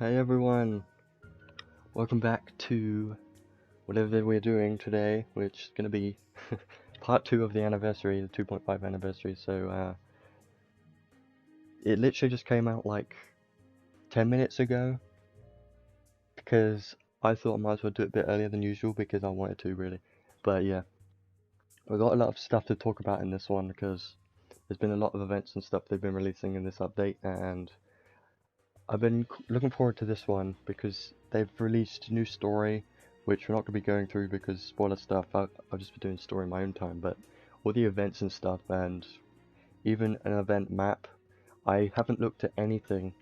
Hey everyone, welcome back to whatever we're doing today, which is going to be part 2 of the anniversary, the 2.5 anniversary. So it literally just came out like 10 minutes ago, because I thought I might as well do it a bit earlier than usual because I wanted to really. But yeah, we've got a lot of stuff to talk about in this one because there's been a lot of events and stuff they've been releasing in this update, and I've been looking forward to this one because they've released a new story, which we're not going to be going through because spoiler stuff. I've just been doing story in my own time, but all the events and stuff, and even an event map, I haven't looked at anything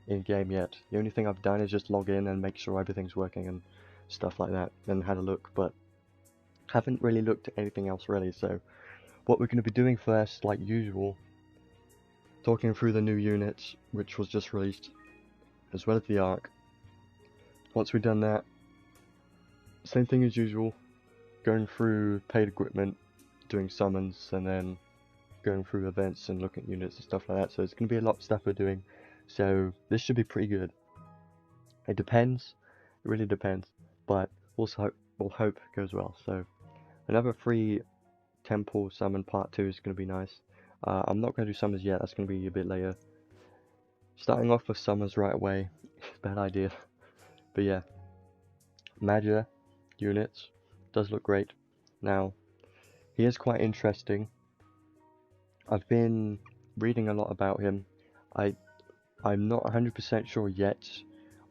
in game yet. The only thing I've done is just log in and make sure everything's working and stuff like that, and had a look, but haven't really looked at anything else really. So what we're going to be doing first, like usual, talking through the new units, which was just released, as well as the arc. Once we've done that, same thing as usual, going through paid equipment, doing summons, and then going through events and looking at units and stuff like that. So it's going to be a lot of stuff we're doing, so this should be pretty good. It depends, it really depends, but also we'll hope it goes well. So another free temple summon part 2 is going to be nice. I'm not going to do summons yet, that's going to be a bit later. Starting off with summons right away, bad idea. But yeah, Maja units does look great. Now, he is quite interesting. I've been reading a lot about him. I'm not 100% sure yet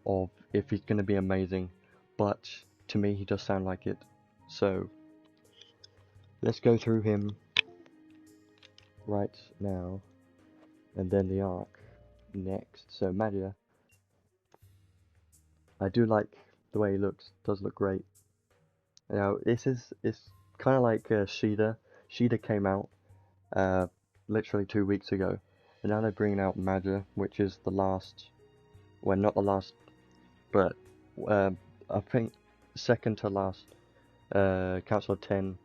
of if he's going to be amazing, but to me he does sound like it. So let's go through him right now, and then the arc next. So Maja, I do like the way he looks. Does look great. Now it's kind of like Shida. Shida came out literally 2 weeks ago, and now they're bringing out Maja, which is the last, well, not the last, but I think second to last Council of 10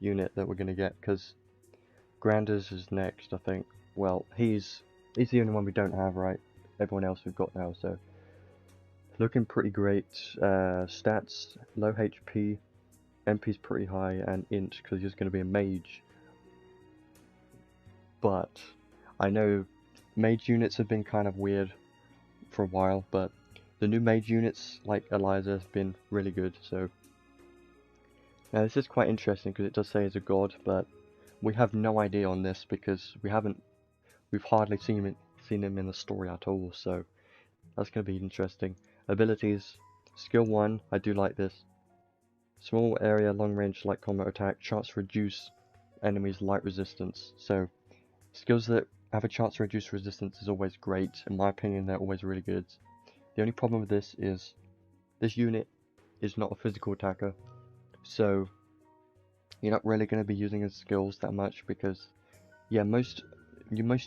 unit that we're gonna get, because Granders is next, I think. Well, he's the only one we don't have, right? Everyone else we've got now, so looking pretty great. Stats, low HP, MP's pretty high, and int because he's going to be a mage. But I know mage units have been kind of weird for a while, but the new mage units like Eliza have been really good. So now this is quite interesting because it does say he's a god, but we have no idea on this because we've hardly seen him in the story at all. So that's going to be interesting. Abilities, skill 1, I do like this. Small area, long range, light combat attack, chance to reduce enemies' light resistance. So skills that have a chance to reduce resistance is always great. In my opinion, they're always really good. The only problem with this is this unit is not a physical attacker, so you're not really going to be using his skills that much because, yeah, most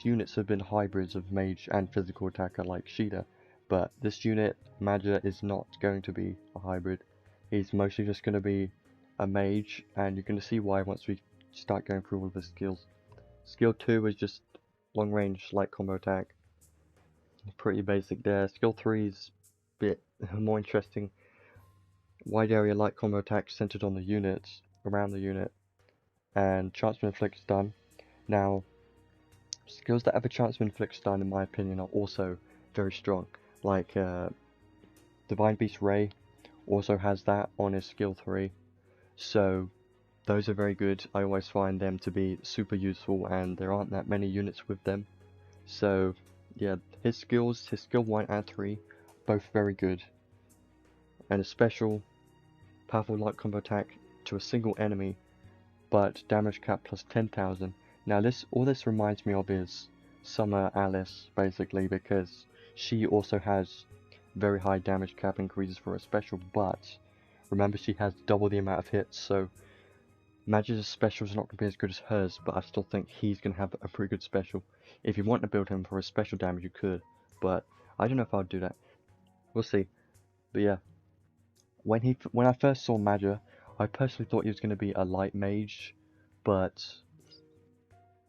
units have been hybrids of mage and physical attacker like Shida, but this unit, Maja, is not going to be a hybrid. He's mostly just going to be a mage, and you're going to see why once we start going through all of his skills. Skill 2 is just long range light combo attack. Pretty basic there. Skill 3 is a bit more interesting. Wide area light combo attack centered on the units, around the unit, and chance to inflict stun. Now, skills that have a chance to inflict stun, in my opinion, are also very strong. Like Divine Beast Ray also has that on his skill 3, so those are very good. I always find them to be super useful, and there aren't that many units with them. So yeah, his skill 1 and 3, both very good. And a special, powerful light combo attack to a single enemy, but damage cap plus 10,000. Now all this reminds me of is Summer Alice, basically, because she also has very high damage cap increases for a special, but remember she has double the amount of hits, so Maja's special is not going to be as good as hers, but I still think he's going to have a pretty good special. If you want to build him for a special damage, you could, but I don't know if I'll do that. We'll see. But yeah, when I first saw Maja, I personally thought he was going to be a light mage, but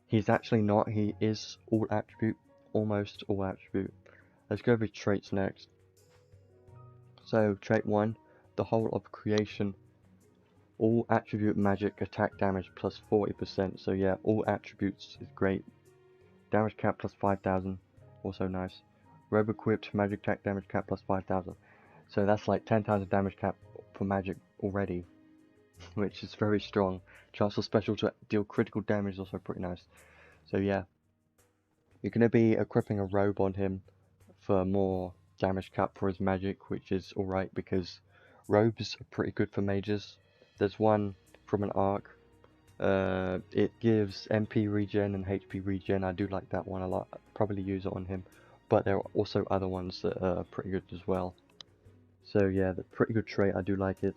he's actually not. He is all attribute, almost all attribute. Let's go over his traits next. So trait 1, the whole of creation, all attribute magic attack damage plus 40%. So yeah, all attributes is great. Damage cap plus 5,000, also nice. Robe equipped, magic attack damage cap plus 5,000. So that's like 10,000 damage cap for magic already, which is very strong. Chance for special to deal critical damage is also pretty nice. So yeah, you're going to be equipping a robe on him for more damage cap for his magic, which is alright because robes are pretty good for mages. There's one from an arc. It gives MP regen and HP regen. I do like that one a lot. I'd probably use it on him. But there are also other ones that are pretty good as well. So yeah, the pretty good trait. I do like it.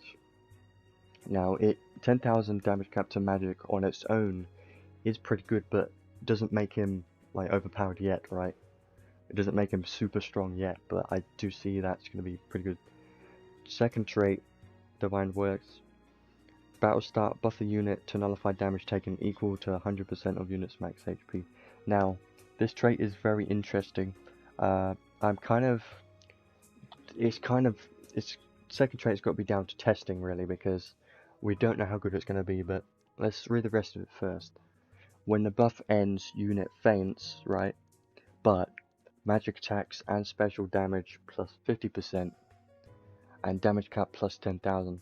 Now, 10,000 damage cap to magic on its own is pretty good, but doesn't make him like overpowered yet, right? It doesn't make him super strong yet, but I do see that's going to be pretty good. Second trait, Divine Works. Battle start, buff the unit to nullify damage taken equal to 100% of unit's max HP. Now, this trait is very interesting. Its second trait's got to be down to testing really, because we don't know how good it's going to be, but let's read the rest of it first. When the buff ends, unit faints, right? But magic attacks and special damage plus 50% and damage cap plus 10,000.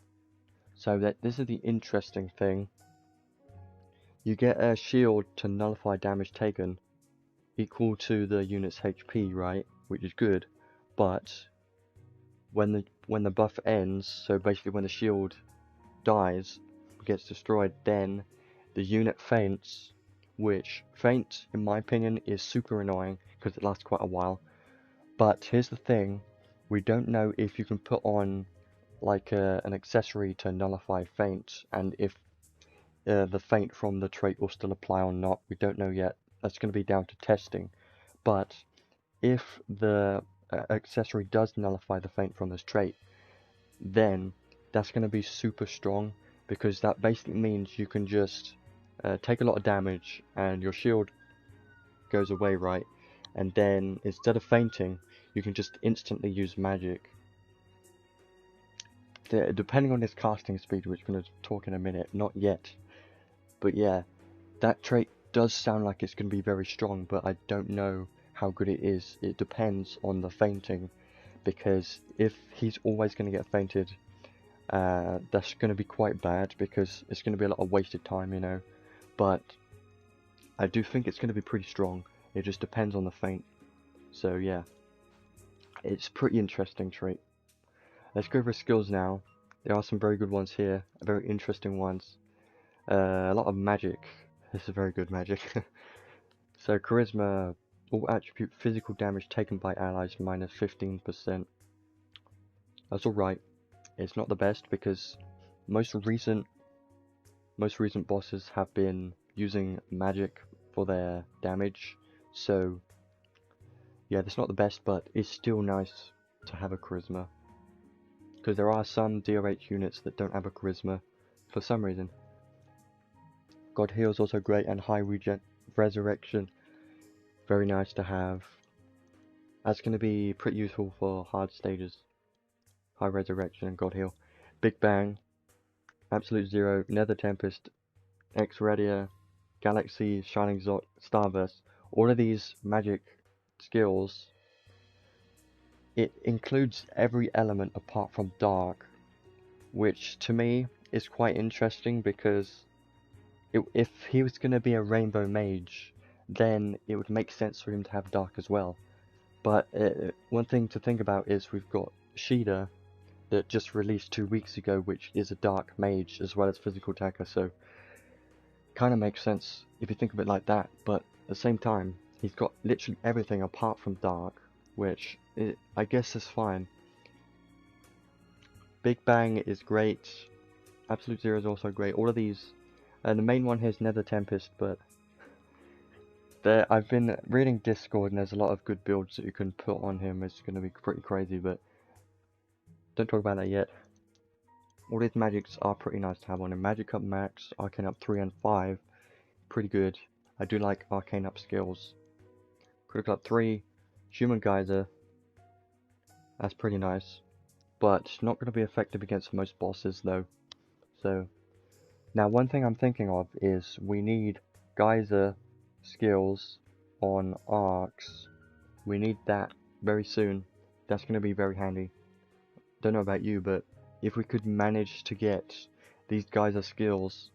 So this is the interesting thing. You get a shield to nullify damage taken equal to the unit's HP, right? Which is good, but when the buff ends, so basically when the shield dies, gets destroyed, then the unit faints, which faint, in my opinion, is super annoying because it lasts quite a while. But here's the thing, we don't know if you can put on like an accessory to nullify faint, and if the faint from the trait will still apply or not. We don't know yet. That's going to be down to testing. But if the accessory does nullify the faint from this trait, then that's going to be super strong, because that basically means you can just take a lot of damage and your shield goes away, right? And then instead of fainting, you can just instantly use magic. Depending on his casting speed, which we're going to talk in a minute, not yet. But yeah, that trait does sound like it's going to be very strong, but I don't know how good it is. It depends on the fainting, because if he's always going to get fainted, that's going to be quite bad, because it's going to be a lot of wasted time, you know. But I do think it's going to be pretty strong. It just depends on the feint. So yeah, it's a pretty interesting trait. Let's go over skills now. There are some very good ones here, very interesting ones. A lot of magic. This is very good magic. So charisma, all attribute physical damage taken by allies minus 15%. That's alright. It's not the best, because most recent bosses have been using magic for their damage. So yeah, that's not the best, but it's still nice to have a charisma, because there are some DRH units that don't have a charisma for some reason. God Heal is also great, and High Resurrection, very nice to have. That's going to be pretty useful for hard stages. High Resurrection and God Heal. Big Bang, Absolute Zero, Nether Tempest, X-Radia, Galaxy, Shining Zot, Starburst. All of these magic skills, it includes every element apart from Dark, which to me is quite interesting, because if he was going to be a Rainbow Mage, then it would make sense for him to have Dark as well. But one thing to think about is we've got Shida that just released 2 weeks ago, which is a Dark Mage as well as physical attacker, so kind of makes sense if you think of it like that. But at the same time, he's got literally everything apart from Dark, which I guess is fine. Big Bang is great, Absolute Zero is also great, all of these. The main one here is Nether Tempest, but I've been reading Discord and there's a lot of good builds that you can put on him. It's going to be pretty crazy, but don't talk about that yet. All these magics are pretty nice to have on him. Magic up max, Arcane up 3 and 5, pretty good. I do like Arcane up skills. Critical up 3, Human Geyser, that's pretty nice. but not going to be effective against most bosses though. So now one thing I'm thinking of is we need geyser skills on arcs. We need that very soon. That's going to be very handy. Don't know about you, but if we could manage to get these geyser skills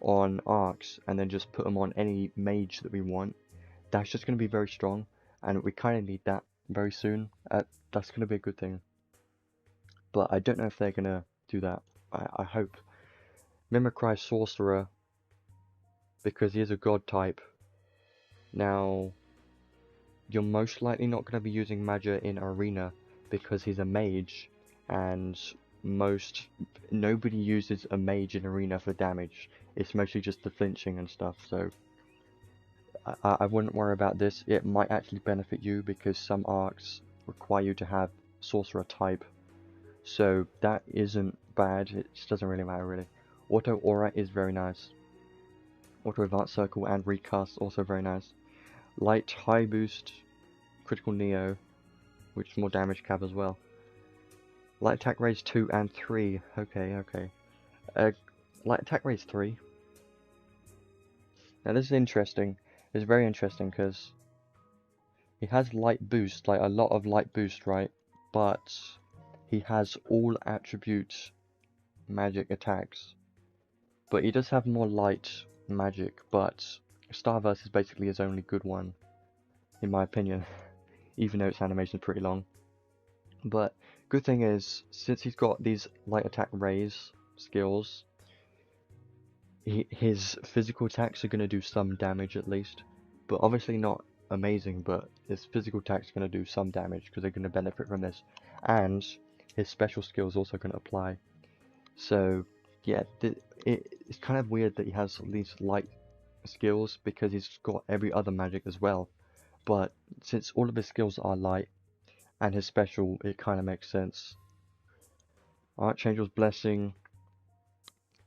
on arcs and then just put them on any mage that we want, that's just going to be very strong, and we kind of need that very soon. That's going to be a good thing, but I don't know if they're going to do that. I hope. Mimicry Sorcerer, because he is a god type. Now, you're most likely not going to be using Maja in Arena because he's a mage, and nobody uses a mage in Arena for damage. It's mostly just the flinching and stuff, so I wouldn't worry about this. It might actually benefit you because some arcs require you to have Sorcerer type, so that isn't bad. It just doesn't really matter really. Auto Aura is very nice. Auto Advanced Circle and Recast also very nice. Light High Boost, Critical Neo, which is more damage cap as well. Light Attack Raise 2 and 3. Okay. Light Attack Raise 3. Now this is interesting. It's very interesting because he has Light Boost, like a lot of Light Boost, right? But he has all attribute magic attacks. But he does have more light magic, but Starverse is basically his only good one, in my opinion, even though its animation is pretty long. But good thing is, since he's got these light attack raise skills, his physical attacks are going to do some damage at least, but obviously not amazing, but his physical attacks are going to do some damage because they're going to benefit from this, and his special skills also going to apply. So yeah, it's kind of weird that he has these light skills because he's got every other magic as well, but since all of his skills are light and his special, it kind of makes sense. Archangel's Blessing,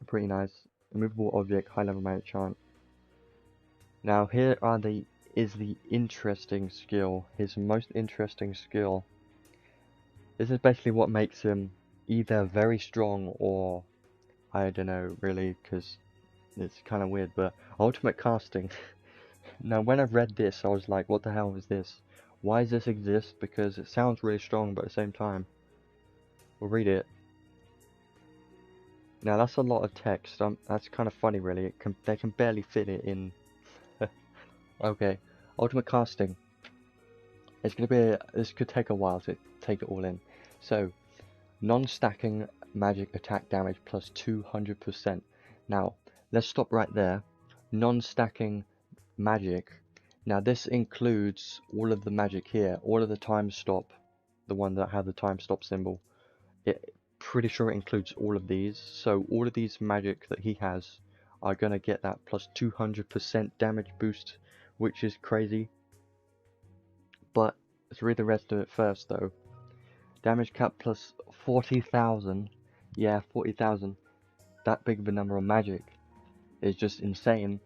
pretty nice. Immovable Object, high level magic chant. Now here is the interesting skill, his most interesting skill. This is basically what makes him either very strong or I don't know really, because it's kind of weird, but ultimate casting. Now when I read this I was like, what the hell is this? Why does this exist? Because it sounds really strong, but at the same time, we'll read it. Now that's a lot of text. That's kind of funny really. They can barely fit it in. Okay, ultimate casting. It's gonna be this could take a while to take it all in. So, non-stacking magic attack damage plus 200%. Now, let's stop right there. Non-stacking magic. Now this includes all of the magic here, all of the time stop, the one that had the time stop symbol. Pretty sure it includes all of these. So all of these magic that he has are gonna get that plus 200% damage boost, which is crazy. But let's read the rest of it first though. Damage cap plus 40,000. Yeah, 40,000. That big of a number of magic is just insane.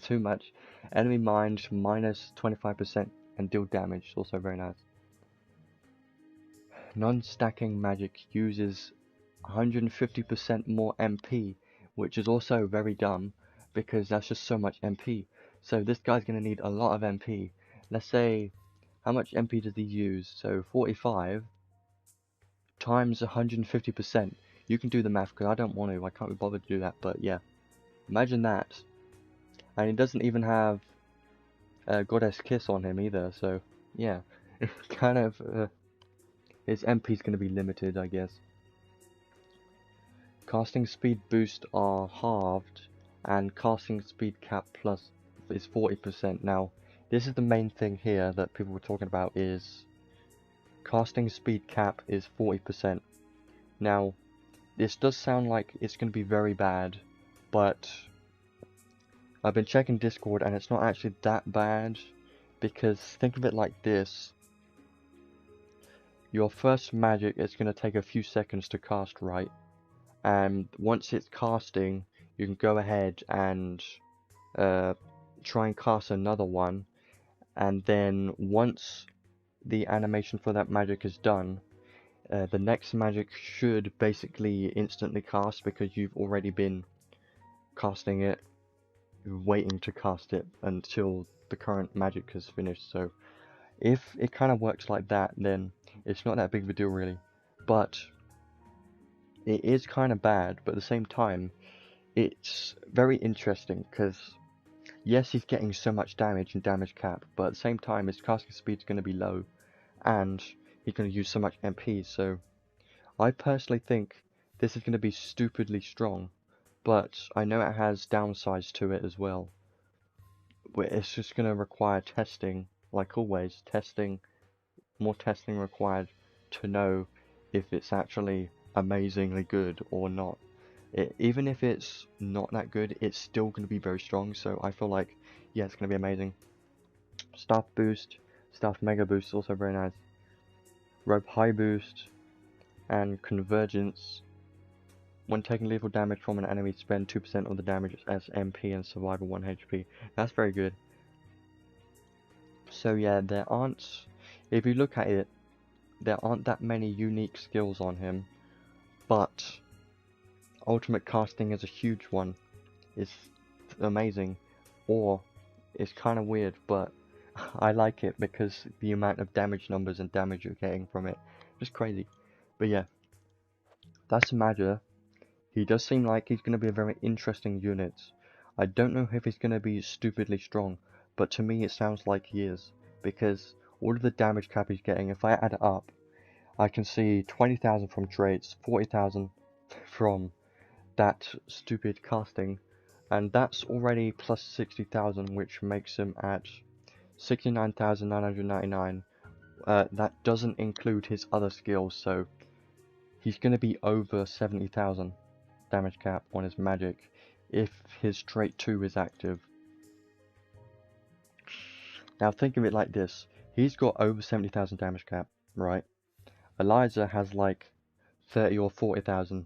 Too much. Enemy mind minus 25% and deal damage, also very nice. Non-stacking magic uses 150% more MP, which is also very dumb because that's just so much MP. So this guy's going to need a lot of MP. Let's say, how much MP does he use? So 45 times 150%. You can do the math because I don't want to. I can't be bothered to do that, but yeah. Imagine that. And he doesn't even have Goddess Kiss on him either, so yeah. Kind of, his MP is going to be limited, I guess. Casting speed boost are halved, and casting speed cap plus is 40%. Now, this is the main thing here that people were talking about is casting speed cap is 40%. Now, this does sound like it's going to be very bad, but I've been checking Discord and it's not actually that bad, because think of it like this. Your first magic is going to take a few seconds to cast, right? And once it's casting, you can go ahead and try and cast another one, and then once the animation for that magic is done, The next magic should basically instantly cast because you've already been casting it, waiting to cast it until the current magic has finished. So if it kind of works like that, then it's not that big of a deal really. But it is kind of bad, but at the same time, it's very interesting because yes, he's getting so much damage and damage cap, but at the same time, his casting speed's going to be low, and he's going to use so much MP. So I personally think this is going to be stupidly strong, but I know it has downsides to it as well. But it's just going to require testing, like always, more testing required to know if it's actually amazingly good or not. Even if it's not that good, it's still going to be very strong, so I feel like, yeah, it's going to be amazing. Staff boost, staff mega boost, also very nice. Rope high boost, and convergence. When taking lethal damage from an enemy, spend 2% of the damage as MP and survival 1 HP. That's very good. So yeah, if you look at it, there aren't that many unique skills on him, but ultimate casting is a huge one. It's amazing, or it's kind of weird, but I like it because the amount of damage numbers and damage you're getting from it, just crazy. But yeah, that's Maja. He does seem like he's going to be a very interesting unit. I don't know if he's going to be stupidly strong, but to me it sounds like he is, because all of the damage cap he's getting, if I add it up, I can see 20,000 from traits, 40,000 from that stupid casting, and that's already plus 60,000, which makes him at 69,999. That doesn't include his other skills, so he's going to be over 70,000 damage cap on his magic if his trait 2 is active. Now think of it like this, he's got over 70,000 damage cap, right? Eliza has like 30 or 40,000.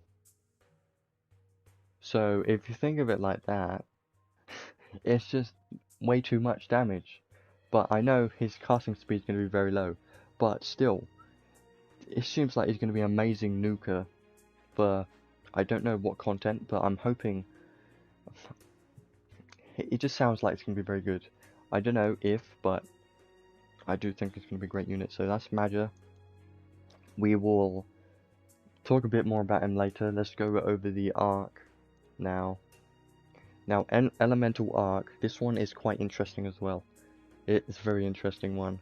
So if you think of it like that, it's just way too much damage. But I know his casting speed is going to be very low, but still, it seems like he's going to be an amazing nuker for, I don't know what content, but I'm hoping, it just sounds like it's going to be very good. I don't know if, but I do think it's going to be a great unit. So that's Maja. We will talk a bit more about him later. Let's go over the arc now. Now, Elemental Arc, this one is quite interesting as well. It's a very interesting one.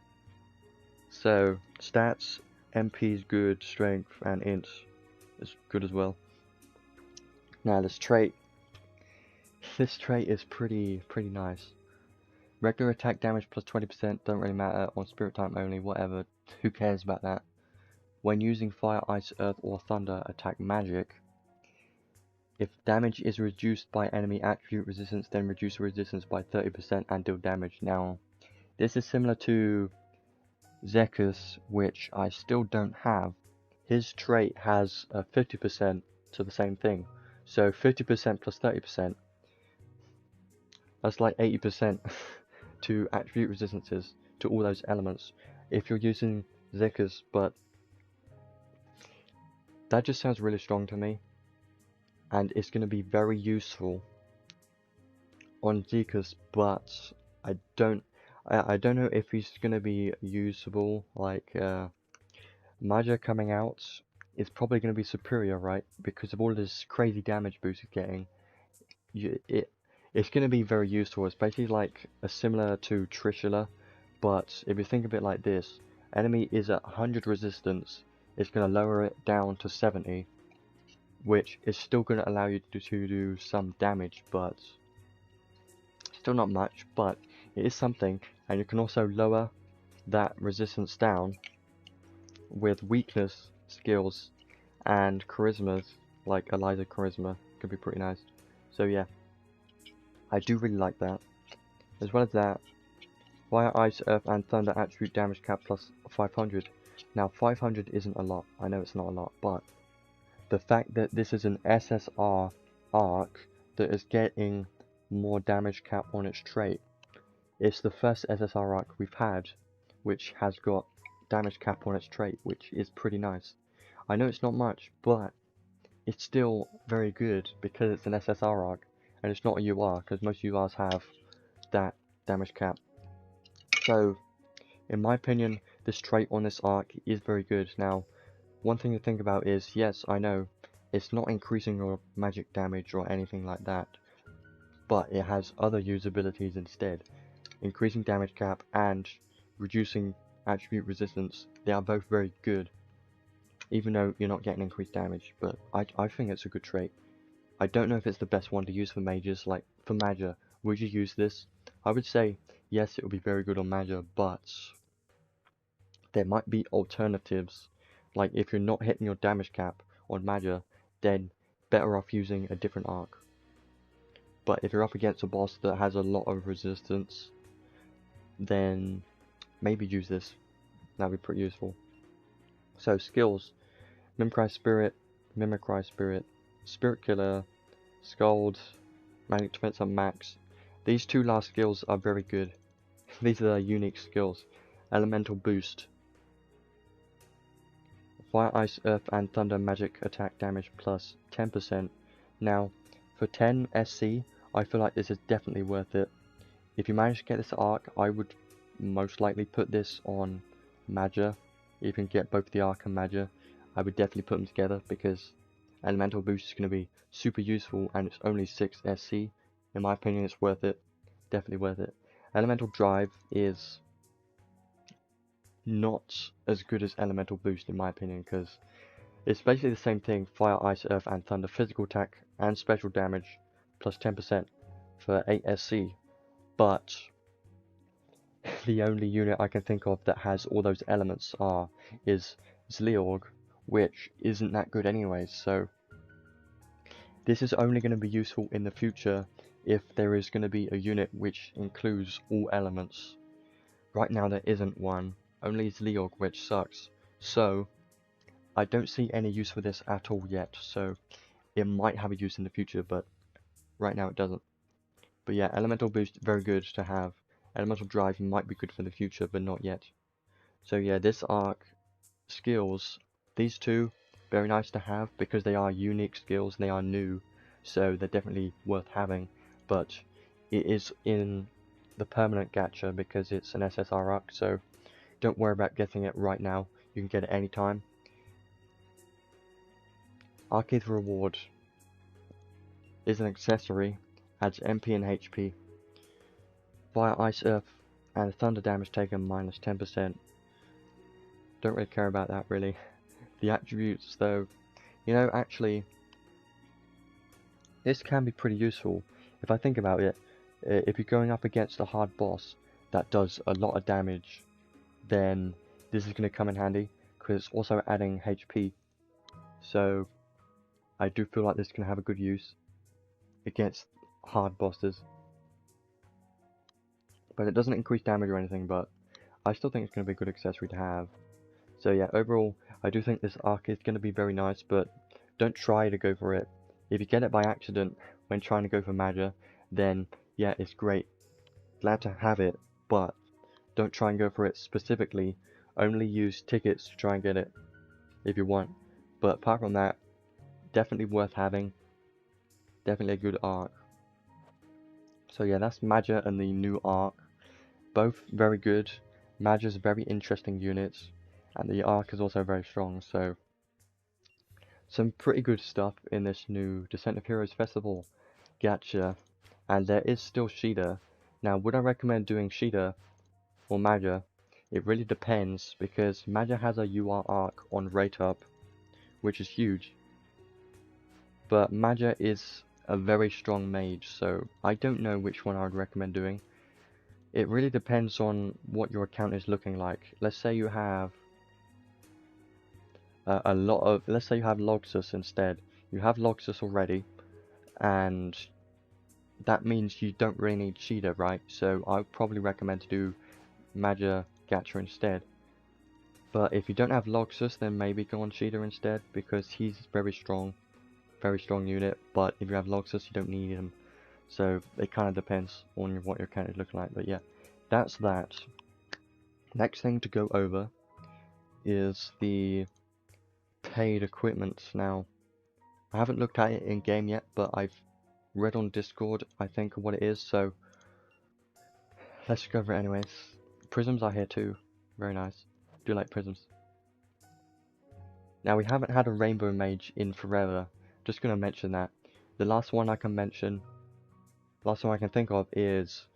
So, stats, MP is good, strength, and int is good as well. Now, this trait is pretty nice. Regular attack damage plus 20%, don't really matter, on spirit type only, whatever, who cares about that. When using fire, ice, earth, or thunder attack magic, if damage is reduced by enemy attribute resistance, then reduce resistance by 30% and deal damage. Now, this is similar to Zekus, which I still don't have. His trait has a 50% to the same thing. So 50% plus 30%, that's like 80% to attribute resistances to all those elements if you're using Zekus, but that just sounds really strong to me. And it's going to be very useful on Zekus, but I don't know if he's going to be usable. Like Maja coming out is probably going to be superior, right? Because of all this crazy damage boost he's getting. It's going to be very useful. It's basically like similar to Trishula, but if you think of it like this, enemy is at 100 resistance, it's going to lower it down to 70. Which is still going to allow you to do some damage, but still not much, but it is something. And you can also lower that resistance down with weakness skills and charismas, like Eliza charisma could be pretty nice. So yeah, I do really like that. As well as that, fire, ice, earth and thunder attribute damage cap plus 500. Now 500 isn't a lot, I know it's not a lot, but the fact that this is an SSR arc that is getting more damage cap on its trait. It's the first SSR arc we've had which has got damage cap on its trait, which is pretty nice. I know it's not much, but it's still very good because it's an SSR arc, and it's not a UR, because most URs have that damage cap. So, in my opinion, this trait on this arc is very good. Now, one thing to think about is, yes, I know, it's not increasing your magic damage or anything like that, but it has other usabilities instead. Increasing damage cap and reducing attribute resistance, they are both very good, even though you're not getting increased damage, but I think it's a good trait. I don't know if it's the best one to use for mages. Like, for Maja, would you use this? I would say, yes, it would be very good on Maja, but there might be alternatives. Like, if you're not hitting your damage cap on Maja, then better off using a different arc. But if you're up against a boss that has a lot of resistance, then maybe use this. That'd be pretty useful. So, skills. Mimicry Spirit, Spirit Killer, Scald, Magic Defense and Max. These two last skills are very good. These are unique skills. Elemental Boost. Fire, Ice, Earth and Thunder magic attack damage plus 10%. Now, for 10 SC, I feel like this is definitely worth it. If you manage to get this arc, I would most likely put this on Maja. If you can get both the arc and Maja, I would definitely put them together because Elemental Boost is going to be super useful and it's only 6 SC. In my opinion, it's worth it. Definitely worth it. Elemental Drive is not as good as Elemental Boost in my opinion because it's basically the same thing. Fire, Ice, Earth and Thunder physical attack and special damage plus 10% for 8 SC. But the only unit I can think of that has all those elements is Zleorg, which isn't that good anyways, so this is only going to be useful in the future if there is going to be a unit which includes all elements. Right now there isn't one, only Zleorg, which sucks, so I don't see any use for this at all yet, so it might have a use in the future, but right now it doesn't. But yeah, Elemental Boost, very good to have. Elemental Drive might be good for the future, but not yet. So yeah, this arc, skills, these two, very nice to have because they are unique skills and they are new, so they're definitely worth having. But it is in the permanent gacha because it's an SSR arc, so don't worry about getting it right now. You can get it anytime. Arcade Reward is an accessory, adds MP and HP. Fire, Ice, Earth, and Thunder damage taken minus 10%. Don't really care about that really. The attributes though, you know, actually, this can be pretty useful. If I think about it, if you're going up against a hard boss that does a lot of damage, then this is going to come in handy, because it's also adding HP. So, I do feel like this can have a good use against hard bosses. But it doesn't increase damage or anything, but I still think it's going to be a good accessory to have. So yeah, overall, I do think this arc is going to be very nice, but don't try to go for it. If you get it by accident when trying to go for Maja, then yeah, it's great. Glad to have it, but don't try and go for it specifically. Only use tickets to try and get it if you want. But apart from that, definitely worth having. Definitely a good arc. So yeah, that's Maja and the new arc. Both very good. Maja's very interesting units, and the arc is also very strong, so some pretty good stuff in this new Descent of Heroes Festival gacha. And there is still Shida. Now, would I recommend doing Shida or Maja? It really depends, because Maja has a UR arc on rate up, which is huge. But Maja is a very strong mage, so I don't know which one I would recommend doing. It really depends on what your account is looking like. Let's say you have let's say you have Logsus instead. You have Logsus already, and that means you don't really need Shida, right? So I would probably recommend to do Maja Gacha instead. But if you don't have Logsus, then maybe go on Shida instead, because he's very strong unit. But if you have Logsus, you don't need him. So it kind of depends on what your account is looking like. But yeah, that's that. Next thing to go over is the paid equipment. Now, I haven't looked at it in game yet, but I've read on Discord, I think, what it is, so let's go over it anyways. Prisms are here too. Very nice. Do like prisms. Now, we haven't had a rainbow mage in forever. Just gonna mention that. The last one I can think of is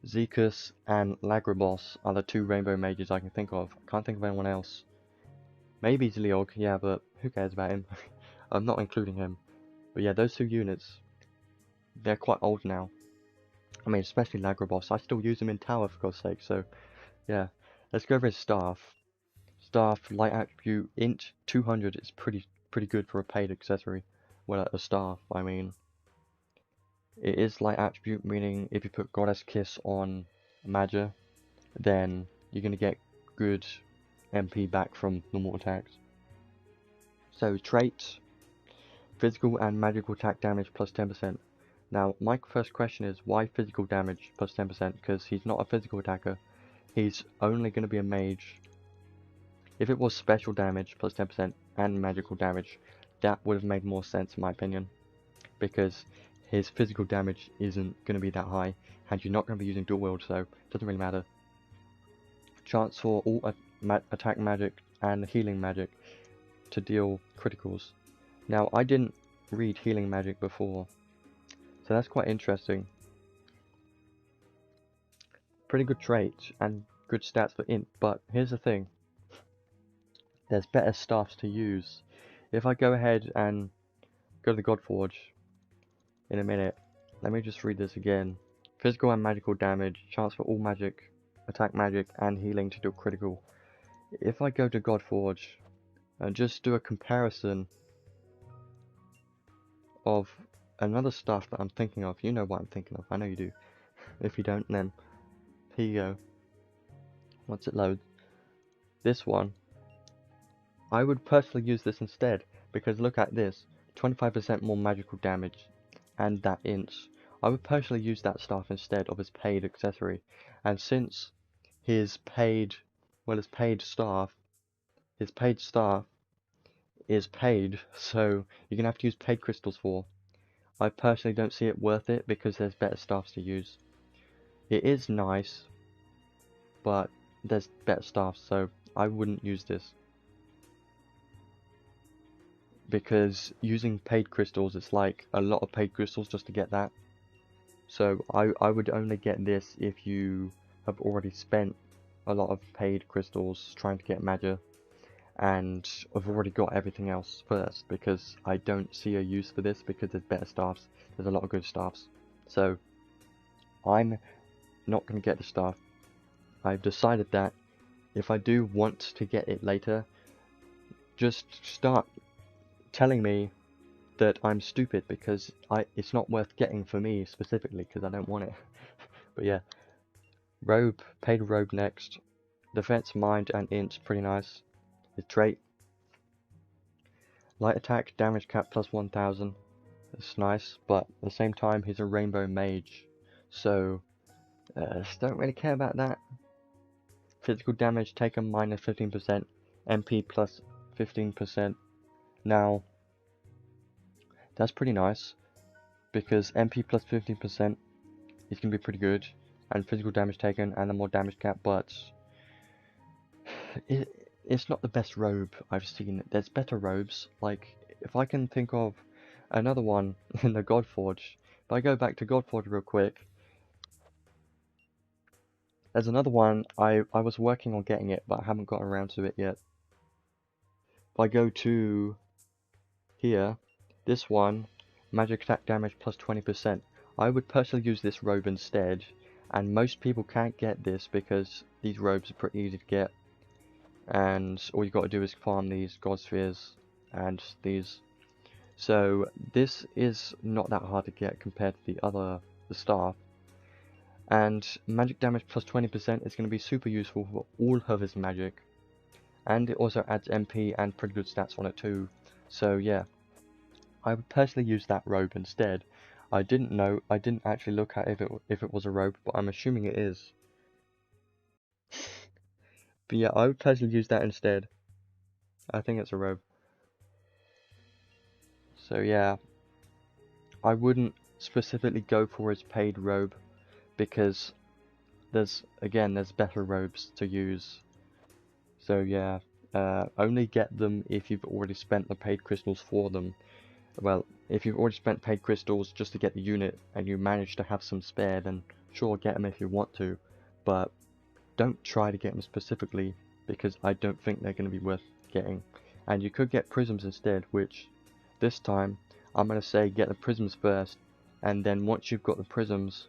Zekus and Lagrabos are the two rainbow mages I can think of. I can't think of anyone else. Maybe Zleog, yeah, but who cares about him? I'm not including him. But yeah, those two units, they're quite old now. I mean, especially Lagrabos. I still use him in tower, for God's sake, so yeah. Let's go over his staff. Staff, light attribute, int 200 is pretty good for a paid accessory. Well, a staff, I mean. It is light attribute, meaning if you put Goddess Kiss on Maja, then you're going to get good MP back from normal attacks. So traits, physical and magical attack damage plus 10%. Now my first question is, why physical damage plus 10%? Because he's not a physical attacker, he's only going to be a mage. If it was special damage plus 10% and magical damage, that would have made more sense in my opinion, because his physical damage isn't going to be that high, and you're not going to be using dual wield, so it doesn't really matter. Chance for all attack magic and healing magic to deal criticals. Now, I didn't read healing magic before, so that's quite interesting. Pretty good traits and good stats for int, but here's the thing. There's better staffs to use. If I go ahead and go to the Godforge in a minute, let me just read this again. Physical and magical damage, chance for all magic, attack magic, and healing to do critical. If I go to Godforge and just do a comparison of another stuff that I'm thinking of, you know what I'm thinking of, I know you do. If you don't, then here you go. Once it loads, this one, I would personally use this instead, because look at this, 25% more magical damage, and that int. I would personally use that staff instead of his paid accessory, and since his paid staff is paid, so you're gonna have to use paid crystals for. I personally don't see it worth it because there's better staffs to use. It is nice, but there's better staffs, so I wouldn't use this. Because using paid crystals, it's like a lot of paid crystals just to get that. So I would only get this if you have already spent a lot of paid crystals trying to get Maja, and I've already got everything else first, because I don't see a use for this because there's better staffs. There's a lot of good staffs. So I'm not going to get the staff. I've decided that if I do want to get it later, just start telling me that I'm stupid, because it's not worth getting for me specifically, because I don't want it. But yeah, robe, paid robe next. Defense, mind, and int, pretty nice. His trait, light attack, damage cap plus 1000. It's nice, but at the same time he's a rainbow mage, so don't really care about that. Physical damage taken minus 15%, MP plus 15%. Now, that's pretty nice, because MP plus 15% is going to be pretty good, and physical damage taken and the more damage cap, but it's not the best robe I've seen. There's better robes. Like, if I can think of another one in the Godforge, if I go back to Godforge real quick, there's another one, I was working on getting it, but I haven't gotten around to it yet. If I go to here, this one, magic attack damage plus 20%. I would personally use this robe instead, and most people can't get this because these robes are pretty easy to get, and all you got to do is farm these god spheres and these. So this is not that hard to get compared to the staff. And magic damage plus 20% is going to be super useful for all of his magic, and it also adds MP and pretty good stats on it too. So yeah, I would personally use that robe instead. I didn't actually look at if it was a robe, but I'm assuming it is. But yeah, I would personally use that instead. I think it's a robe. So yeah, I wouldn't specifically go for his paid robe because there's better robes to use. So yeah, only get them if you've already spent the paid crystals for them. Well, if you've already spent paid crystals just to get the unit and you manage to have some spare, then sure, get them if you want to, but don't try to get them specifically because I don't think they're going to be worth getting. And you could get prisms instead, which this time I'm going to say get the prisms first, and then once you've got the prisms,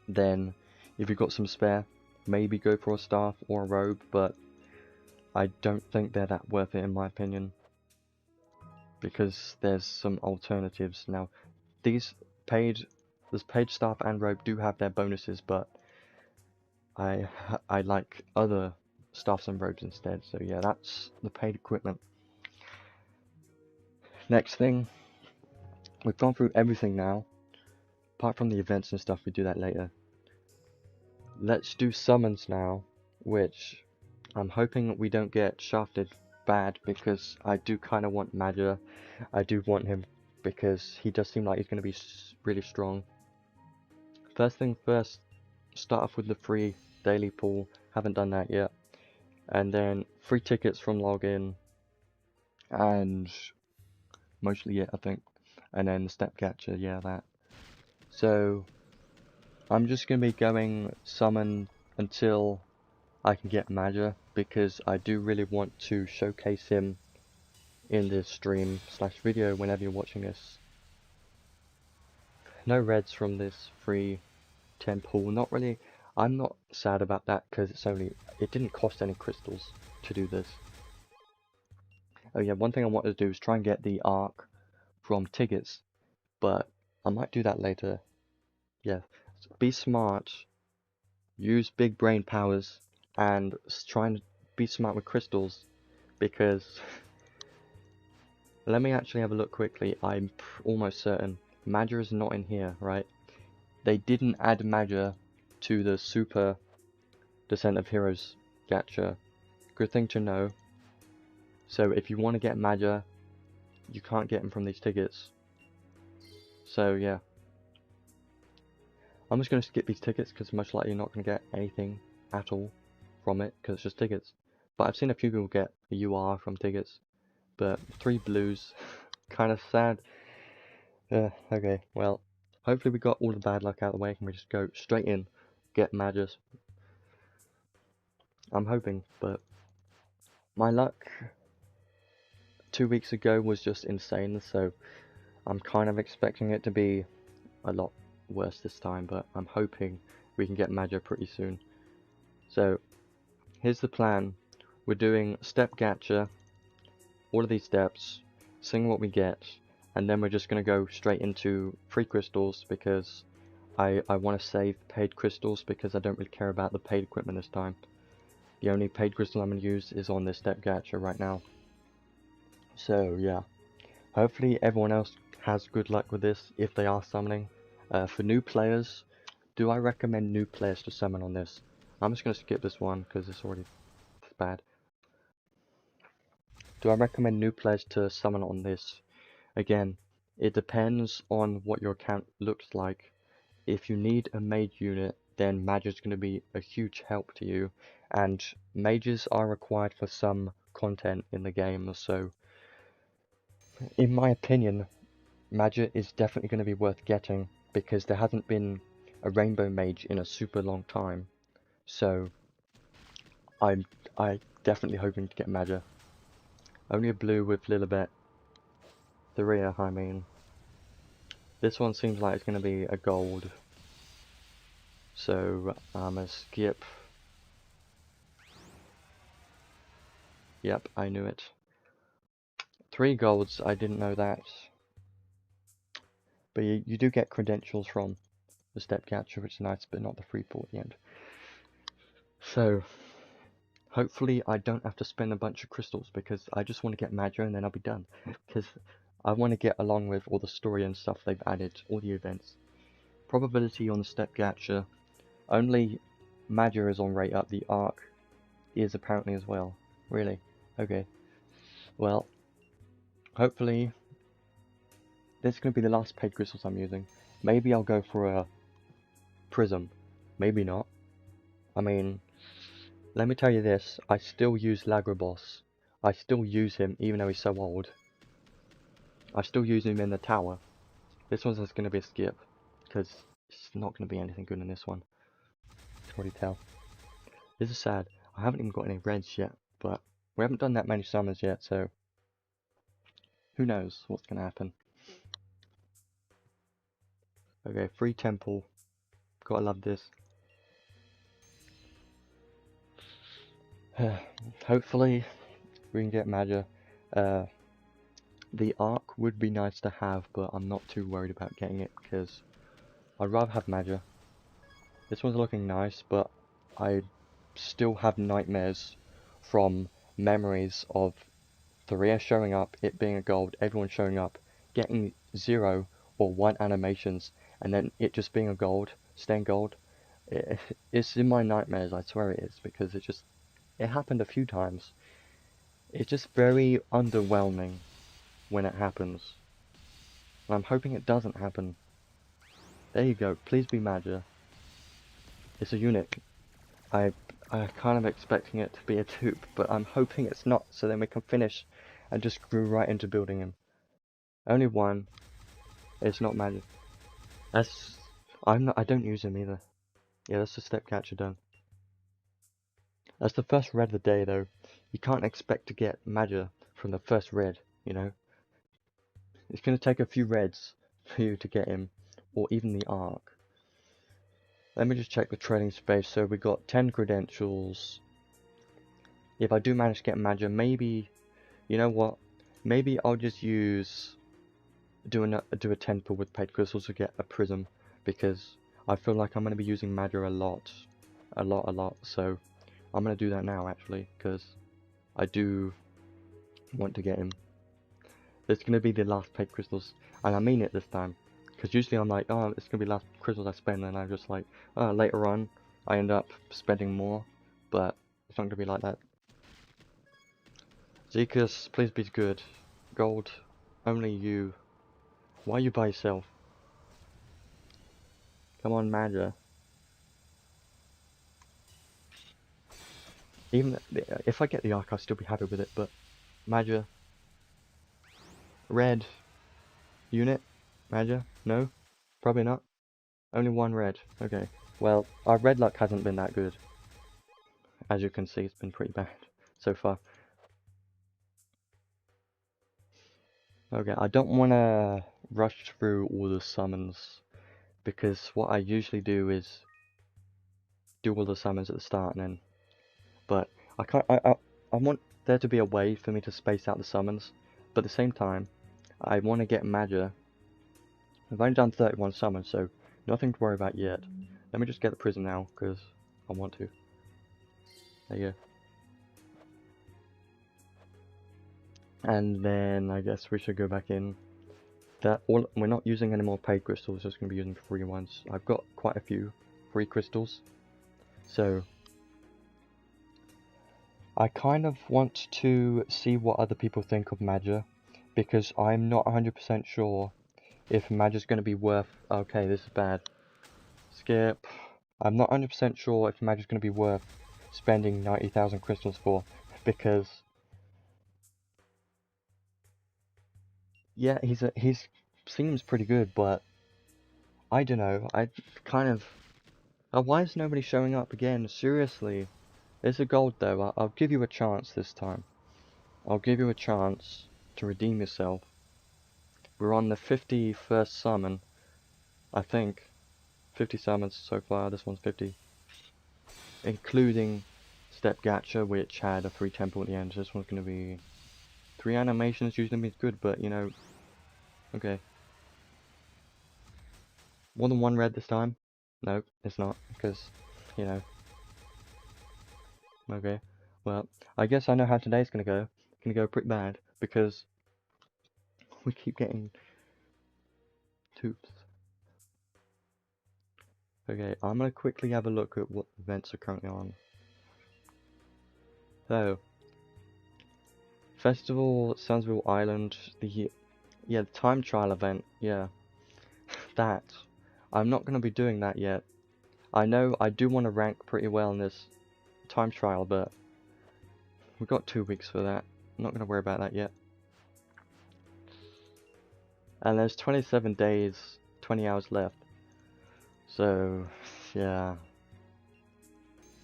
then if you've got some spare, maybe go for a staff or a robe, but I don't think they're that worth it in my opinion, because there's some alternatives. Now, this paid staff and robe do have their bonuses, but I like other staffs and robes instead. So yeah, that's the paid equipment. Next thing, we've gone through everything now, apart from the events and stuff. We do that later. Let's do summons now, which I'm hoping we don't get shafted bad, because I do kind of want Maja. I do want him because he does seem like he's going to be really strong. First thing first, start off with the free daily pool. Haven't done that yet. And then free tickets from login, and mostly it, I think. And then the step catcher, yeah, that. So I'm just going to be going summon until I can get Maja, because I do really want to showcase him in this stream slash video whenever you're watching this. No reds from this free 10 pool. Not really. I'm not sad about that because it didn't cost any crystals to do this. Oh yeah, one thing I wanted to do is try and get the arc from tickets, but I might do that later. Yeah, so be smart, use big brain powers, and try and be smart with crystals, because let me actually have a look quickly. I'm almost certain Maja is not in here, right? They didn't add Maja to the Super Descent of Heroes gacha. Good thing to know. So if you want to get Maja, you can't get him from these tickets. So yeah, I'm just going to skip these tickets because most likely you're not going to get anything at all from it because it's just tickets. But I've seen a few people get a UR from tickets, but 3 blues, kind of sad. Okay, well, hopefully we got all the bad luck out of the way and we just go straight in, get Majas. I'm hoping, but my luck 2 weeks ago was just insane, so I'm kind of expecting it to be a lot worse this time, but I'm hoping we can get Maja pretty soon. So here's the plan. We're doing step gacha, all of these steps, seeing what we get, and then we're just going to go straight into free crystals, because I want to save paid crystals because I don't really care about the paid equipment this time. The only paid crystal I'm going to use is on this step gacha right now. So yeah, hopefully everyone else has good luck with this if they are summoning. For new players, do I recommend new players to summon on this? I'm just going to skip this one because it's already bad. Do I recommend new players to summon on this? Again, it depends on what your account looks like. If you need a mage unit, then Mage is going to be a huge help to you, and mages are required for some content in the game, so in my opinion, Maja is definitely going to be worth getting, because there hasn't been a rainbow mage in a super long time. So I'm definitely hoping to get Maja. Only a blue with Lilibet. Tharia, I mean. This one seems like it's going to be a gold. So I'm going to skip. Yep, I knew it. 3 golds, I didn't know that. But you do get credentials from the step catcher, which is nice, but not the free pool at the end. So hopefully I don't have to spend a bunch of crystals, because I just want to get Maja and then I'll be done. Because I want to get along with all the story and stuff they've added, all the events. Probability on the step gacha. Only Maja is on rate up, the arc is apparently as well. Really? Okay. Well, hopefully this is going to be the last paid crystals I'm using. Maybe I'll go for a prism. Maybe not. I mean, let me tell you this. I still use Lagrabos. I still use him even though he's so old. I still use him in the tower. This one's just going to be a skip. Because it's not going to be anything good in this one. I can already tell. This is sad. I haven't even got any reds yet. But we haven't done that many summons yet, so who knows what's going to happen. Okay, free temple. Gotta love this. Hopefully we can get Maja. The Arc would be nice to have, but I'm not too worried about getting it because I'd rather have Maja. This one's looking nice, but I still have nightmares from memories of Tharia showing up, it being a gold, everyone showing up, getting 0 or 1 animations, and then it just being a gold, staying gold. It's in my nightmares, I swear it is, because it happened a few times. It's just very underwhelming when it happens. And I'm hoping it doesn't happen. There you go, please be Maja. It's a unit. I'm kind of expecting it to be a dupe, but I'm hoping it's not, so then we can finish and just grew right into building him. Only one. It's not Maja. I don't use him either. Yeah, that's the step catcher done. That's the first red of the day though. You can't expect to get Maja from the first red, you know. It's gonna take a few reds for you to get him, or even the Arc. Let me just check the trading space. So we got 10 credentials. If I do manage to get Maja, maybe, you know what? Maybe I'll just do a 10 pull with paid crystals to get a prism, because I feel like I'm gonna be using Maja a lot. So I'm gonna do that now actually, because I do want to get him. It's gonna be the last paid crystals, and I mean it this time. Because usually I'm like, oh, it's gonna be the last crystals I spend, and I'm just like, oh, later on, I end up spending more, but it's not gonna be like that. Zekus, please be good. Gold, only you. Why are you by yourself? Come on, Maja. Even if I get the Arc, I'll still be happy with it, but Maja. Red. Unit? Maja? No? Probably not. Only one red. Okay. Well, our red luck hasn't been that good. As you can see, it's been pretty bad so far. Okay, I don't want to rush through all the summons, because what I usually do is do all the summons at the start, and then, but I can't. I want there to be a way for me to space out the summons, but at the same time, I want to get Maja. I've only done 31 summons, so nothing to worry about yet. Let me just get the prism now, because I want to. There you go. And then I guess we should go back in. We're not using any more paid crystals, just going to be using free ones. I've got quite a few free crystals, so I kind of want to see what other people think of Maja, because I'm not 100% sure if Maja's going to be worth. Okay, this is bad. Skip. I'm not 100% sure if Maja's going to be worth spending 90,000 crystals for, because yeah, he seems pretty good, but I don't know. I kind of. Why is nobody showing up again? Seriously, it's a gold though. I'll give you a chance this time. I'll give you a chance to redeem yourself. We're on the 51st summon, I think. 50 summons so far. This one's 50, including Step Gacha, which had a free temple at the end. This one's gonna be 3 animations. Usually means good, but you know. Okay. More than 1 red this time? No, it's not, because, you know. Okay, well, I guess I know how today's gonna go. It's gonna go pretty bad, because we keep getting tubes. Okay, I'm gonna quickly have a look at what events are currently on. So, Festival, Sunsville Island, the Yeah, the time trial event, yeah. That. I'm not going to be doing that yet. I know I do want to rank pretty well in this time trial, but we've got 2 weeks for that. I'm not going to worry about that yet. And there's 27 days, 20 hours left. So, yeah.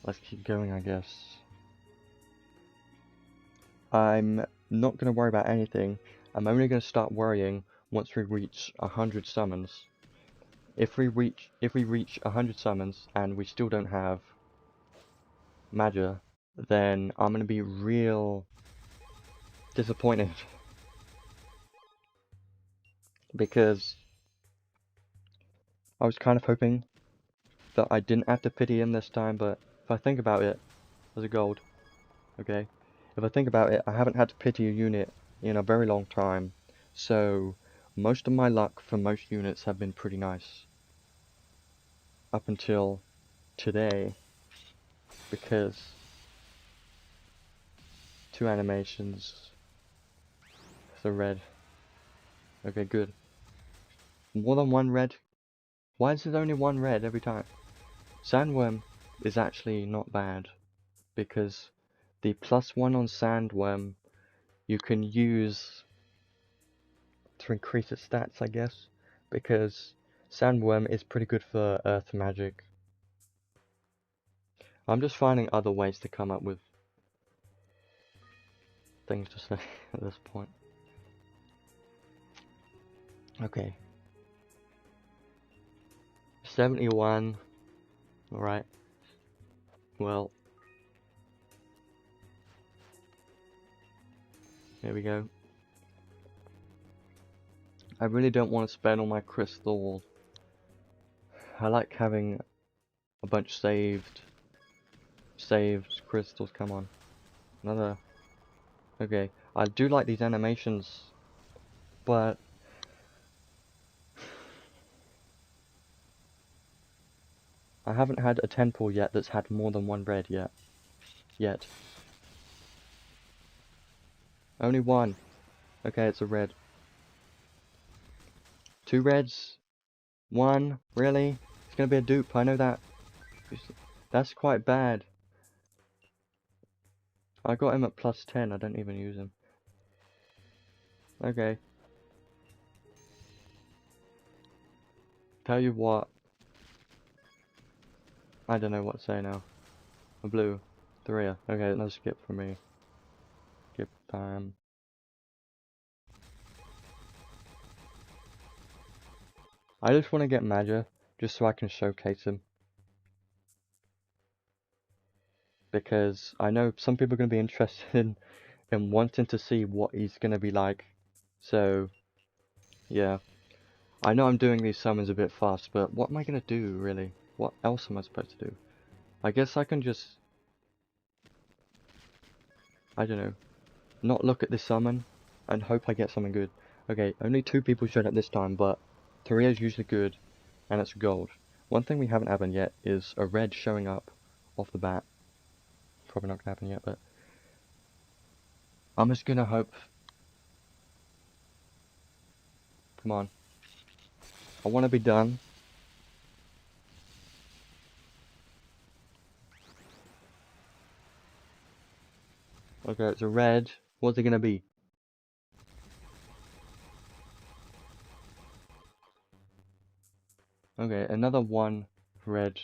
Let's keep going, I guess. I'm not going to worry about anything. I'm only going to start worrying once we reach 100 summons. If we reach 100 summons and we still don't have Maja, then I'm going to be real disappointed. Because I was kind of hoping that I didn't have to pity him this time, but if I think about it, there's a gold, okay? If I think about it, I haven't had to pity a unit in a very long time, so most of my luck for most units have been pretty nice. Up until today, because 2 animations, the red, okay good. More than 1 red? Why is it only 1 red every time? Sandworm is actually not bad, because the +1 on Sandworm you can use to increase its stats, I guess, because Sandworm is pretty good for Earth magic. I'm just finding other ways to come up with things to say at this point. Okay. 71. Alright. Well. Here we go. I really don't want to spend all my crystal. I like having a bunch saved. Saved crystals, come on. Another. Okay. I do like these animations, but I haven't had a 10 pull yet that's had more than 1 red yet. Only 1. Okay, it's a red. 2 reds. 1. Really? It's gonna be a dupe, I know that. That's quite bad. I got him at +10, I don't even use him. Okay. Tell you what. I don't know what to say now. A blue. 3. Okay, no skip for me. Skip time. I just want to get Maja, just so I can showcase him. Because I know some people are going to be interested in wanting to see what he's going to be like. So, yeah. I know I'm doing these summons a bit fast, but what am I going to do, really? What else am I supposed to do? I guess I can just... I don't know. Not look at this summon and hope I get something good. Okay, only 2 people showed up this time, but 3 is usually good, and it's gold. One thing we haven't happened yet is a red showing up off the bat. Probably not gonna happen yet, but I'm just gonna hope. Come on. I want to be done. Okay, it's a red. What's it gonna be? Okay, another 1 red.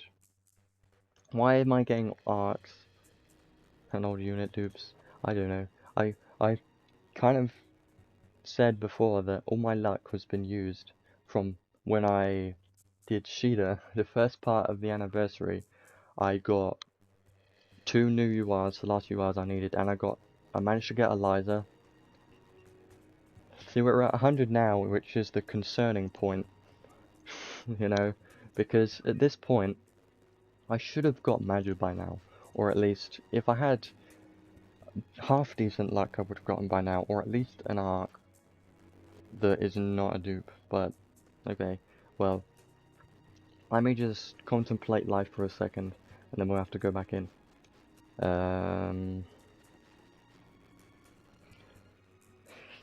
Why am I getting arcs and old unit dupes? I don't know. I kind of said before that all my luck has been used from when I did Sheeta, the first part of the anniversary. I got 2 new URs, the last URs I needed, and I managed to get Eliza. See, we're at 100 now, which is the concerning point, you know, because at this point, I should have got Maju by now, or at least, if I had half decent luck, I would have gotten by now, or at least an arc that is not a dupe, but, okay, well, let me just contemplate life for a second, and then we'll have to go back in.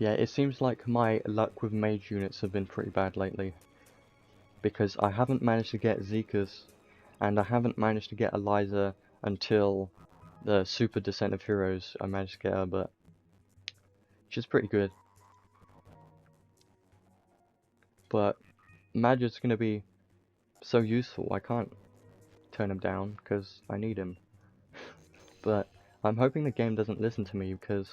Yeah, it seems like my luck with mage units have been pretty bad lately. Because I haven't managed to get Zekas, and I haven't managed to get Eliza until the Super Descent of Heroes. I managed to get her, but she's pretty good. But Maja's gonna be so useful, I can't turn him down, because I need him. But I'm hoping the game doesn't listen to me, because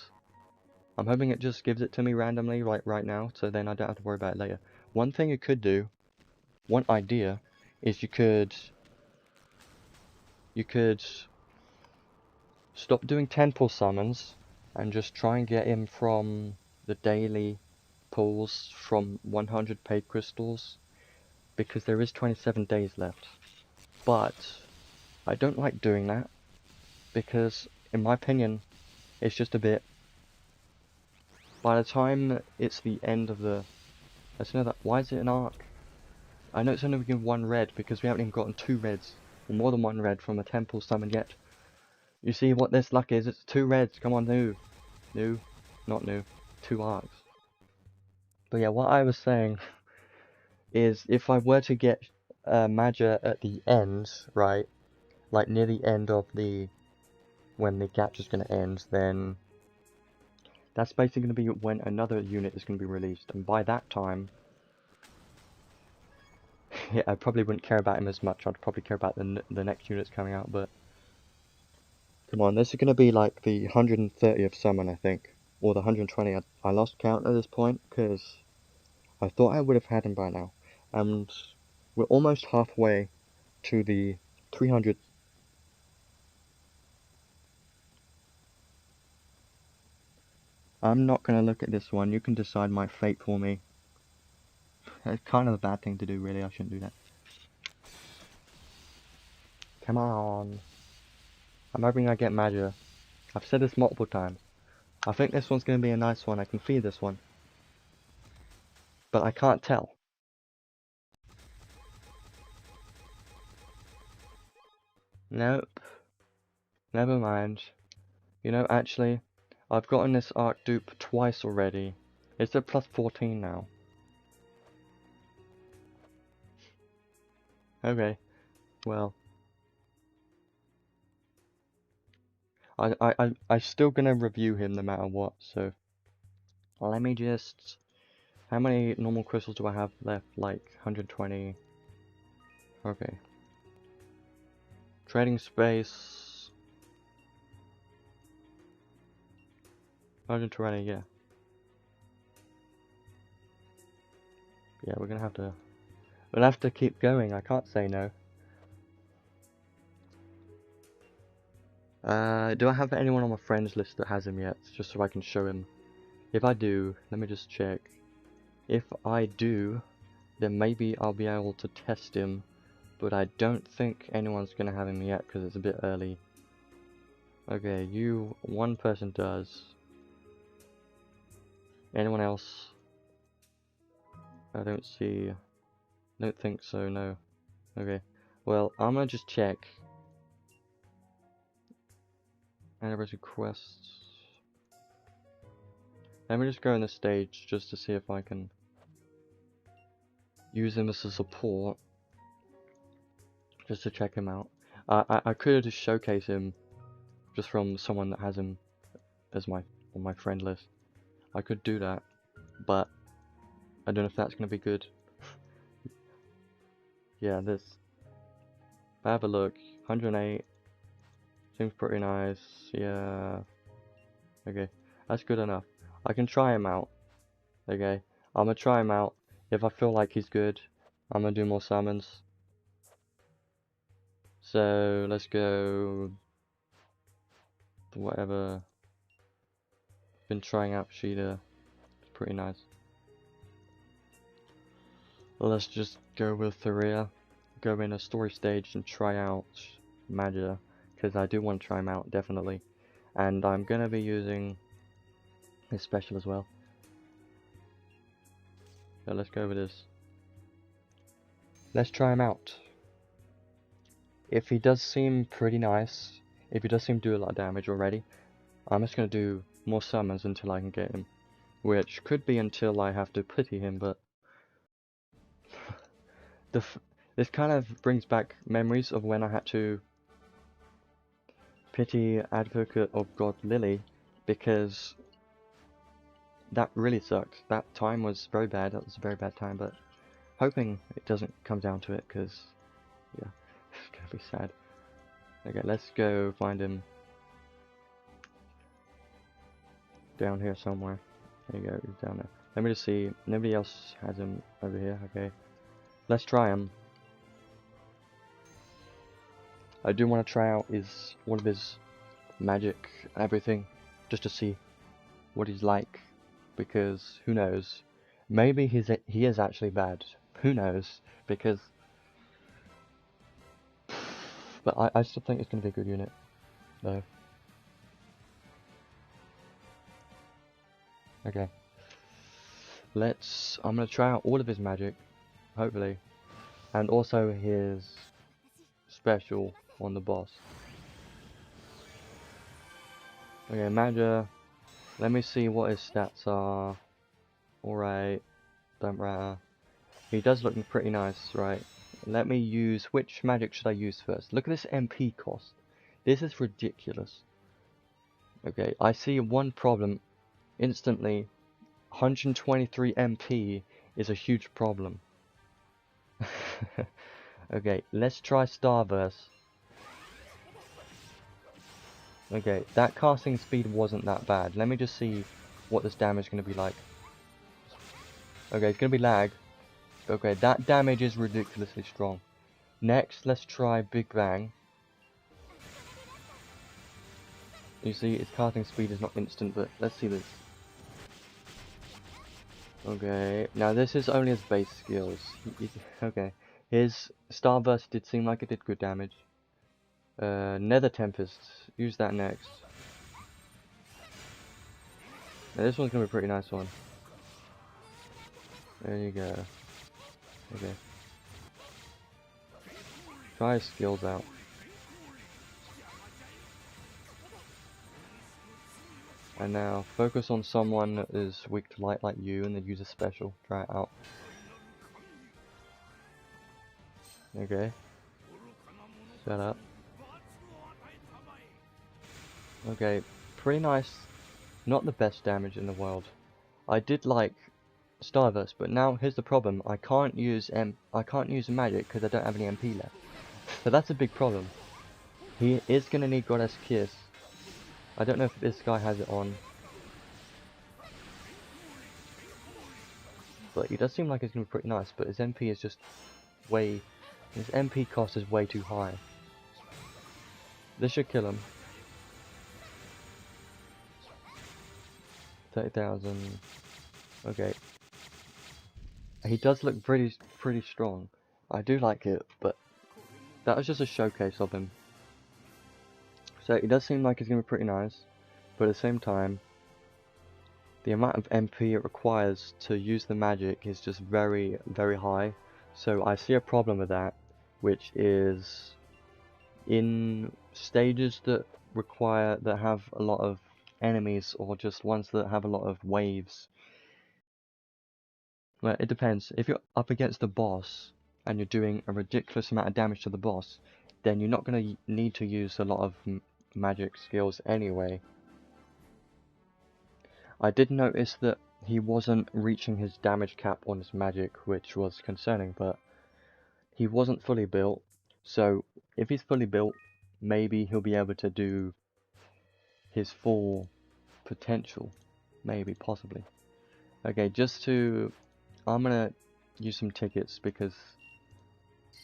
I'm hoping it just gives it to me randomly right now, so then I don't have to worry about it later. One thing you could do, one idea, is you could stop doing temple summons and just try and get him from the daily pulls from 100 paid crystals, because there is 27 days left. But I don't like doing that, because in my opinion it's just a bit, by the time it's the end of the, let's know that, why is it an arc? I know it's only been one red because we haven't even gotten 2 reds, or more than 1 red from a temple summon yet. You see what this luck is? It's 2 reds, come on, not new, 2 arcs. But yeah, what I was saying is, if I were to get Maja at the end, right, like near the end of when the gap is going to end, then that's basically going to be when another unit is going to be released, and by that time, yeah, I probably wouldn't care about him as much. I'd probably care about the next units coming out, but come on, this is going to be like the 130th summon, I think, or the 120. I lost count at this point, because I thought I would have had him by now, and we're almost halfway to the 300. I'm not going to look at this one, you can decide my fate for me. It's kind of a bad thing to do, really. I shouldn't do that. Come on. I'm hoping I get Maja. I've said this multiple times. I think this one's going to be a nice one. I can feed this one. But I can't tell. Nope. Never mind. You know, actually, I've gotten this arc dupe twice already. It's at plus 14 now. Okay. Well. I'm still gonna review him no matter what, so let me just, how many normal crystals do I have left? Like 120. Okay. Trading space 120, yeah. Yeah, we'll have to keep going, I can't say no. Do I have anyone on my friends list that has him yet? Just so I can show him. If I do, let me just check. If I do, then maybe I'll be able to test him. But I don't think anyone's gonna have him yet because it's a bit early. Okay, one person does. Anyone else? I don't see. Don't think so, no. Okay. Well, I'm gonna just check. Anniversary quests. Let me just go in the stage just to see if I can use him as a support. Just to check him out. I could just showcase him just from someone that has him as on my friend list. I could do that, but I don't know if that's gonna be good. Yeah, this. Have a look. 108. Seems pretty nice. Yeah. Okay, that's good enough. I can try him out. Okay, I'm gonna try him out. If I feel like he's good, I'm gonna do more summons. So let's go. Whatever. Been trying out Sheeta. It's pretty nice. Let's just go with Tharia. Go in a story stage and try out Maja, because I do want to try him out, definitely. And I'm going to be using his special as well. So let's go with this. Let's try him out. If he does seem pretty nice, if he does seem to do a lot of damage already, I'm just going to do more summons until I can get him. which could be until I have to pity him, but this kind of brings back memories of when I had to pity Advocate of God Lily, because that really sucked. That time was very bad. That was a very bad time, but hoping it doesn't come down to it, because yeah, it's gonna be sad. Okay, let's go find him down here somewhere. There you go, he's down there. Let me just see. Nobody else has him over here. Okay, let's try him. I do want to try out one of his magic and everything, just to see what he's like, because who knows? Maybe he is actually bad. Who knows? Because, but I still think it's gonna be a good unit, though. Okay. I'm gonna try out all of his magic, hopefully, and also his special on the boss. Okay, Maja. Let me see what his stats are. Alright, don't matter. He does look pretty nice, right? Let me use, which magic should I use first? Look at this MP cost. This is ridiculous. Okay, I see one problem. Instantly, 123 MP is a huge problem. Okay, let's try Starburst. Okay, that casting speed wasn't that bad. Let me just see what this damage is going to be like. Okay, it's going to be lag. Okay, that damage is ridiculously strong. Next, let's try Big Bang. You see, its casting speed is not instant, but let's see this. Okay, now this is only his base skills. Okay, his Starburst did seem like it did good damage. Nether Tempest, use that next. Now this one's gonna be a pretty nice one. There you go. Okay. Try his skills out. And now focus on someone that is weak to light like you, and then use a special. Try it out. Okay. Shut up. Okay, pretty nice. Not the best damage in the world. I did like Starburst, but now here's the problem. I can't use magic because I don't have any MP left. So that's a big problem. He is gonna need Goddess Kiss. I don't know if this guy has it on, but he does seem like it's gonna be pretty nice. But his MP is just his MP cost is way too high. This should kill him. 30,000. Okay. He does look pretty strong. I do like it, but that was just a showcase of him. So it does seem like it's gonna be pretty nice, but at the same time, the amount of MP it requires to use the magic is just very high. So I see a problem with that, which is in stages that have a lot of enemies, or just ones that have a lot of waves. Well, it depends. If you're up against the boss and you're doing a ridiculous amount of damage to the boss, then you're not going to need to use a lot of magic skills anyway. I did notice that he wasn't reaching his damage cap on his magic, which was concerning, but he wasn't fully built. So if he's fully built, maybe he'll be able to do his full potential. Maybe, possibly. Okay, I'm gonna use some tickets because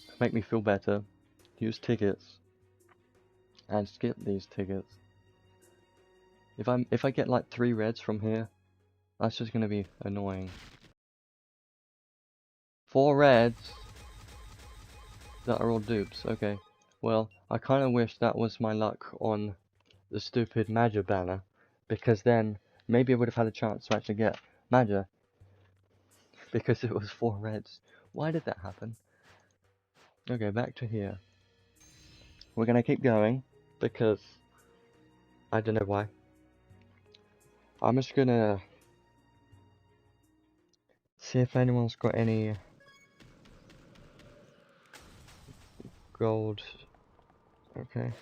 to make me feel better. Use tickets and skip these tickets. If I get like 3 reds from here, that's just gonna be annoying. 4 reds that are all dupes. Okay, well I kind of wish that was my luck on the stupid Maja banner, because then maybe I would have had a chance to actually get Maja, because it was 4 reds. Why did that happen? Okay, back to here. We're gonna keep going because I don't know why. I'm just gonna See if anyone's got any gold. Okay.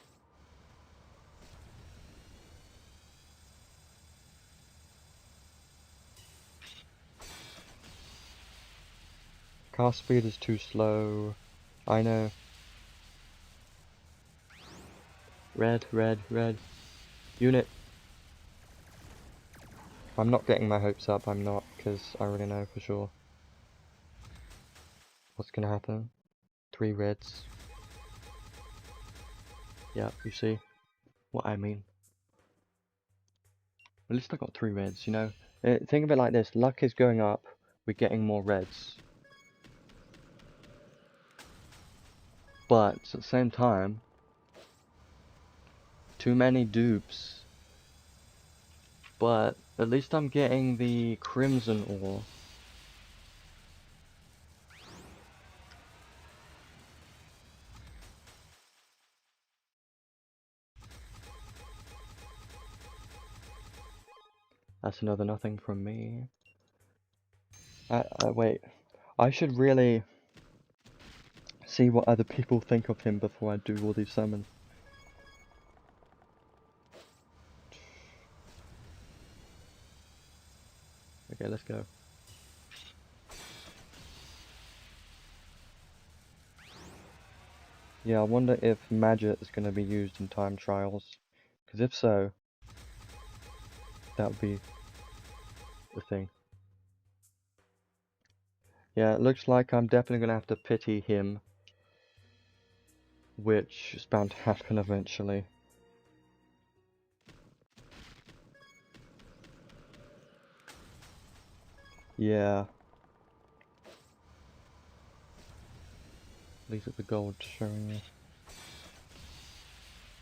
Cast speed is too slow. I know. Red, red, red. Unit. I'm not getting my hopes up, I'm not, because I already know for sure what's gonna happen. 3 reds. Yeah, you see what I mean. At least I got 3 reds, you know. Think of it like this, luck is going up, we're getting more reds. But, at the same time, too many dupes. But, at least I'm getting the crimson ore. That's another nothing from me. Wait. I should really see what other people think of him before I do all these summons. Okay, let's go. Yeah, I wonder if Maja is going to be used in time trials. Because if so, that would be the thing. Yeah, it looks like I'm definitely going to have to pity him. Which is bound to happen eventually. Yeah. Leave it the gold showing me.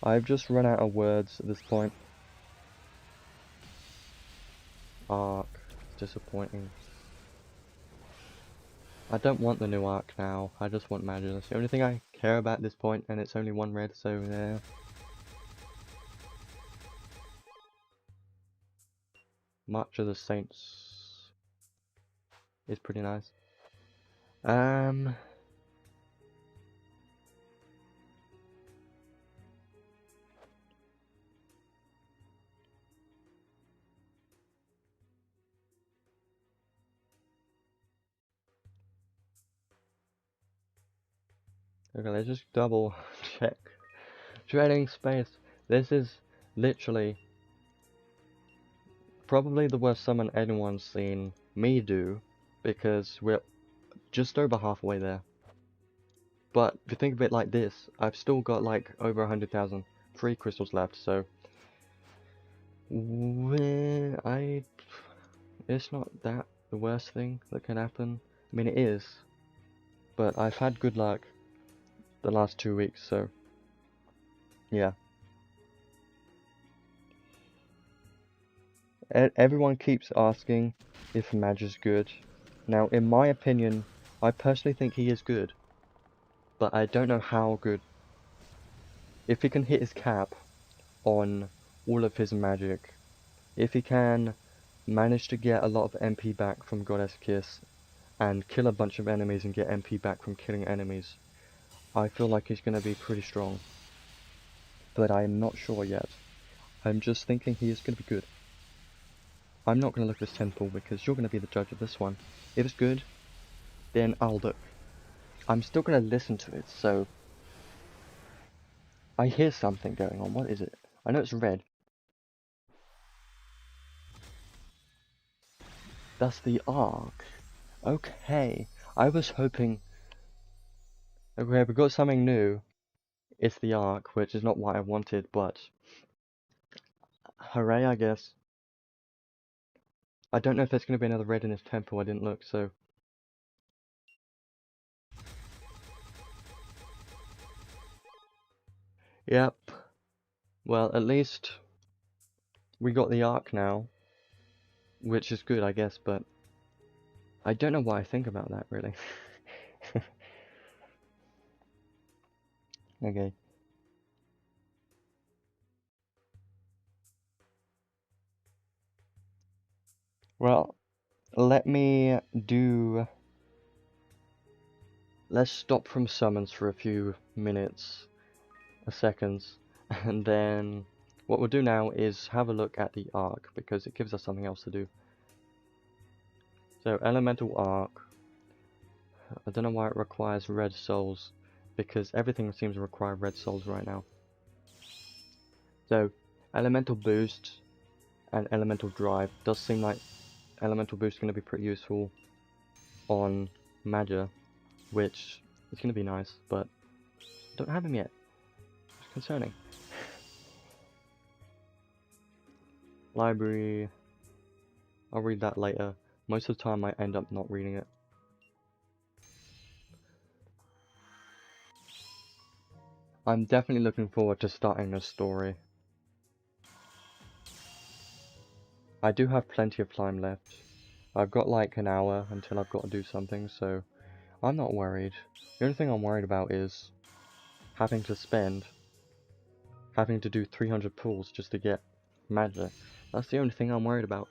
I've just run out of words at this point. Arc. Disappointing. I don't want the new arc now. I just want Maja. That's the only thing I care about at this point, and it's only 1 red, so yeah. March of the Saints is pretty nice. Okay, let's just double check. Trading space. This is literally probably the worst summon anyone's seen me do, because we're just over halfway there. But if you think of it like this, I've still got like over 100,000 free crystals left, so it's not that the worst thing that can happen. I mean, it is, but I've had good luck the last 2 weeks, so yeah. Everyone keeps asking if Mage is good. Now, in my opinion, I personally think he is good, but I don't know how good. If he can hit his cap on all of his magic, if he can manage to get a lot of MP back from Goddess Kiss, and kill a bunch of enemies and get MP back from killing enemies, I feel like he's going to be pretty strong. But I am not sure yet. I'm just thinking he is going to be good. I'm not going to look at this temple because you're going to be the judge of this one. If it's good, then I'll look. I'm still going to listen to it, so... I hear something going on. What is it? I know it's red. That's the arc. Okay. I was hoping... Okay, we got something new. It's the arc, which is not what I wanted, but... Hooray, I guess. I don't know if there's going to be another red in this temple. I didn't look, so... Yep. Well, at least we got the arc now, which is good, I guess, but I don't know what I think about that, really. Okay. Well, let me do... Let's stop from summons for a few minutes, seconds, and then what we'll do now is have a look at the arc, because it gives us something else to do. So, elemental arc. I don't know why it requires red souls, because everything seems to require red souls right now. So, elemental boost and elemental drive does seem like elemental boost is going to be pretty useful on Maja, which is going to be nice, but I don't have him yet. It's concerning. Library, I'll read that later. Most of the time I end up not reading it. I'm definitely looking forward to starting this story. I do have plenty of time left. I've got like an hour until I've got to do something, so I'm not worried. The only thing I'm worried about is having to do 300 pulls just to get Maja. That's the only thing I'm worried about.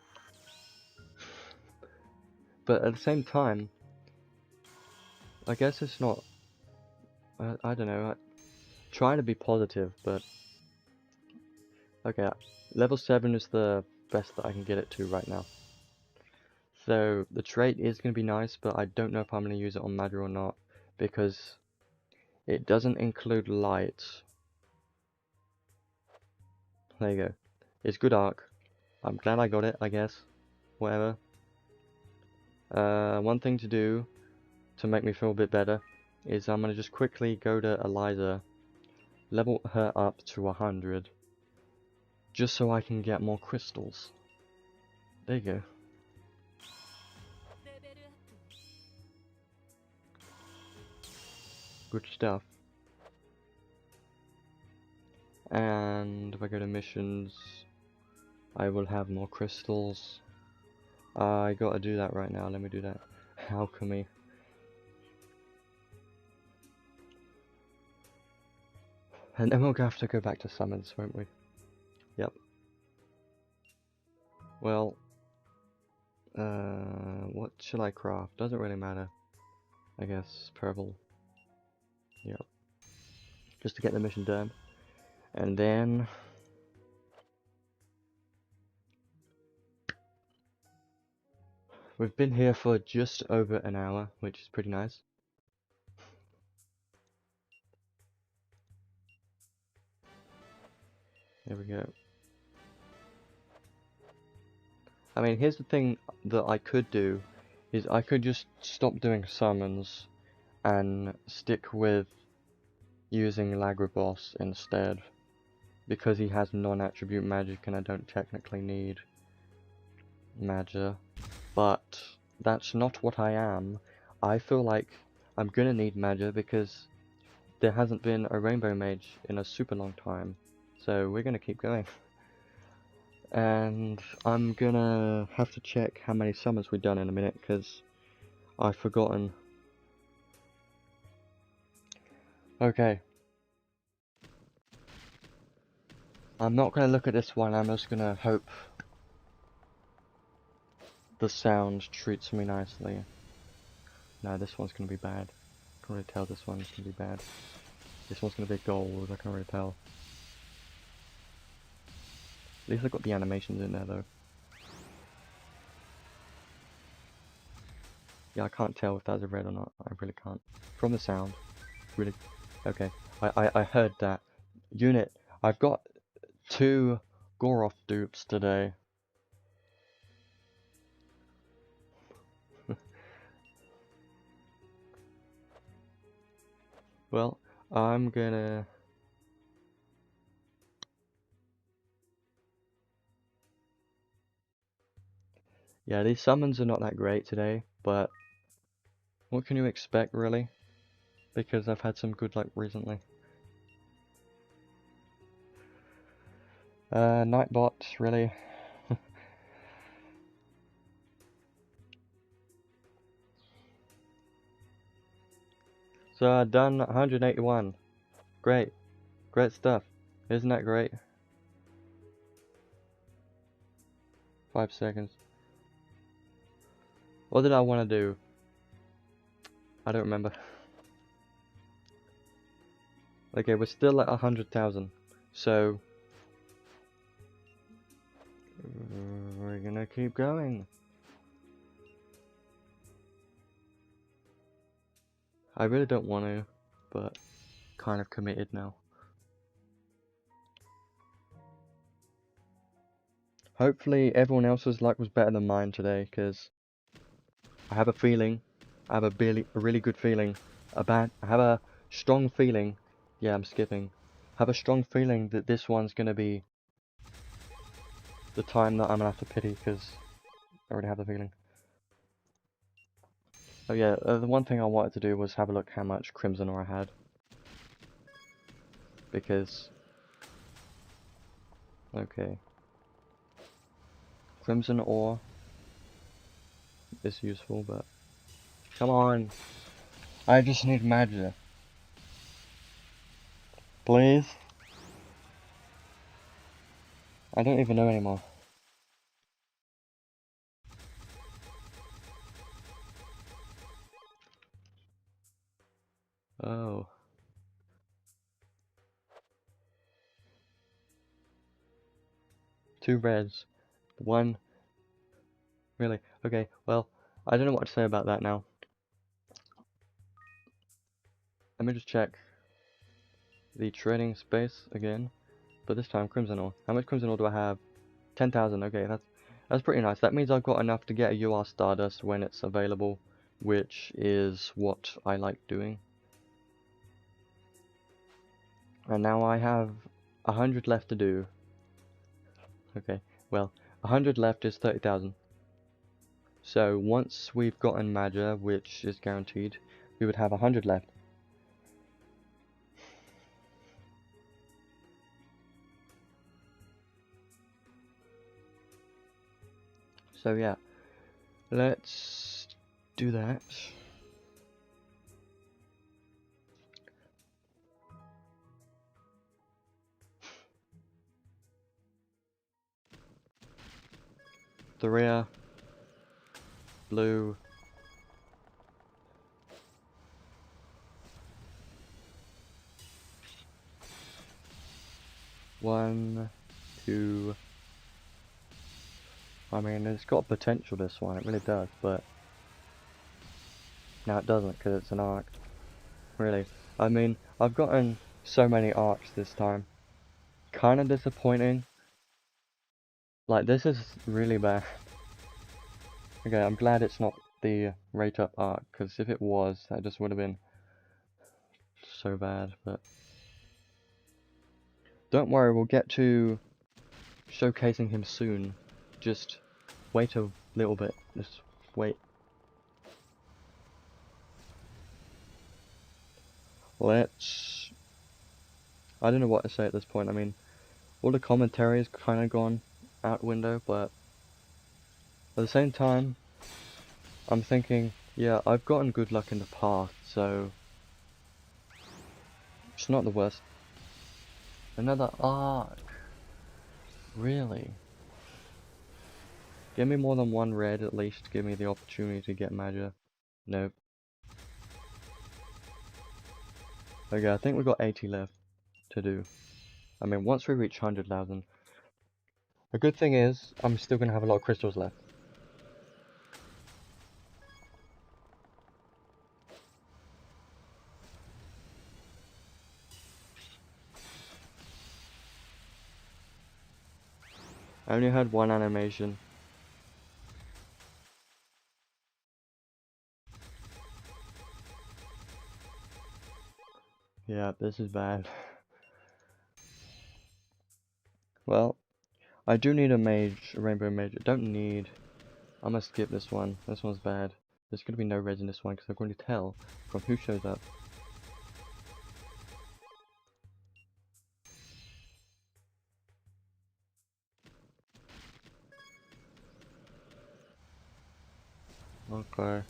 But at the same time, I guess it's not... I don't know, trying to be positive, but... Okay, level 7 is the best that I can get it to right now. So, the trait is going to be nice, but I don't know if I'm going to use it on Maja or not, because it doesn't include light. There you go. It's good arc. I'm glad I got it, I guess. Whatever. One thing to do to make me feel a bit better is I'm going to just quickly go to Eliza, level her up to 100, just so I can get more crystals. There you go. Good stuff. And if I go to missions, I will have more crystals. I gotta do that right now. Let me do that. Alchemy. And then we'll have to go back to summons, won't we? Yep. Well, what should I craft? Doesn't really matter. I guess purple. Yep. Just to get the mission done. And then... We've been here for just over an hour, which is pretty nice. There we go. I mean, here's the thing that I could do, is I could just stop doing summons and stick with using Lagraboss instead, because he has non-attribute magic and I don't technically need Maja. But that's not what I am. I feel like I'm gonna need Maja because there hasn't been a Rainbow Mage in a super long time, so we're gonna keep going. And I'm gonna have to check how many summons we've done in a minute, because I've forgotten. Okay. I'm not gonna look at this one, I'm just gonna hope the sound treats me nicely. No, this one's gonna be bad. I can already tell this one's gonna be bad. This one's gonna be gold, I can already tell. At least I got the animations in there though. Yeah, I can't tell if that's a red or not. I really can't. From the sound. Really. Okay. I heard that. Unit. I've got 2 Goroth dupes today. Well, I'm gonna... Yeah, these summons are not that great today, but what can you expect, really? Because I've had some good luck recently. Nightbot, really? So I've done 181. Great. Great stuff. Isn't that great? 5 seconds. What did I want to do? I don't remember. Okay, we're still at 100,000. So we're gonna keep going. I really don't want to, but kind of committed now. Hopefully everyone else's luck was better than mine today, because I have a feeling, I have a really good feeling I have a strong feeling, yeah, I'm skipping. I have a strong feeling that this one's gonna be the time that I'm gonna have to pity, because I already have the feeling. Oh yeah, the one thing I wanted to do was have a look how much Crimson Ore I had. Because, okay. Crimson Ore is useful, but come on. I just need Maja. Please? I don't even know anymore. Oh. Two reds. One. Really? Okay, well, I don't know what to say about that now. Let me just check the trading space again. But this time, Crimson Ore. How much Crimson Ore do I have? 10,000. Okay, that's pretty nice. That means I've got enough to get a UR Stardust when it's available, which is what I like doing. And now I have 100 left to do. Okay, well, 100 left is 30,000. So once we've gotten Maja, which is guaranteed, we would have 100 left. So yeah, let's do that. The rear, blue, one, two. I mean, it's got potential, this one, it really does, but now it doesn't because it's an arc. Really, I mean, I've gotten so many arcs this time. Kind of disappointing. Like, this is really bad. Okay, I'm glad it's not the rate up arc, because if it was, that just would have been so bad, but don't worry, we'll get to showcasing him soon. Just wait a little bit. Just wait. Let's... I don't know what to say at this point. I mean, all the commentary has kind of gone out window, but at the same time, I'm thinking, yeah, I've gotten good luck in the past, so it's not the worst. Another arc. Really? Give me more than one red at least, give me the opportunity to get Maja. Nope. Okay, I think we've got 80 left to do. I mean, once we reach 100,000. The good thing is, I'm still going to have a lot of crystals left. I only had one animation. Yeah, this is bad. Well, I do need a mage, a rainbow mage. I don't need... I'm gonna skip this one. This one's bad. There's gonna be no reds in this one because I'm going to tell from who shows up. Okay.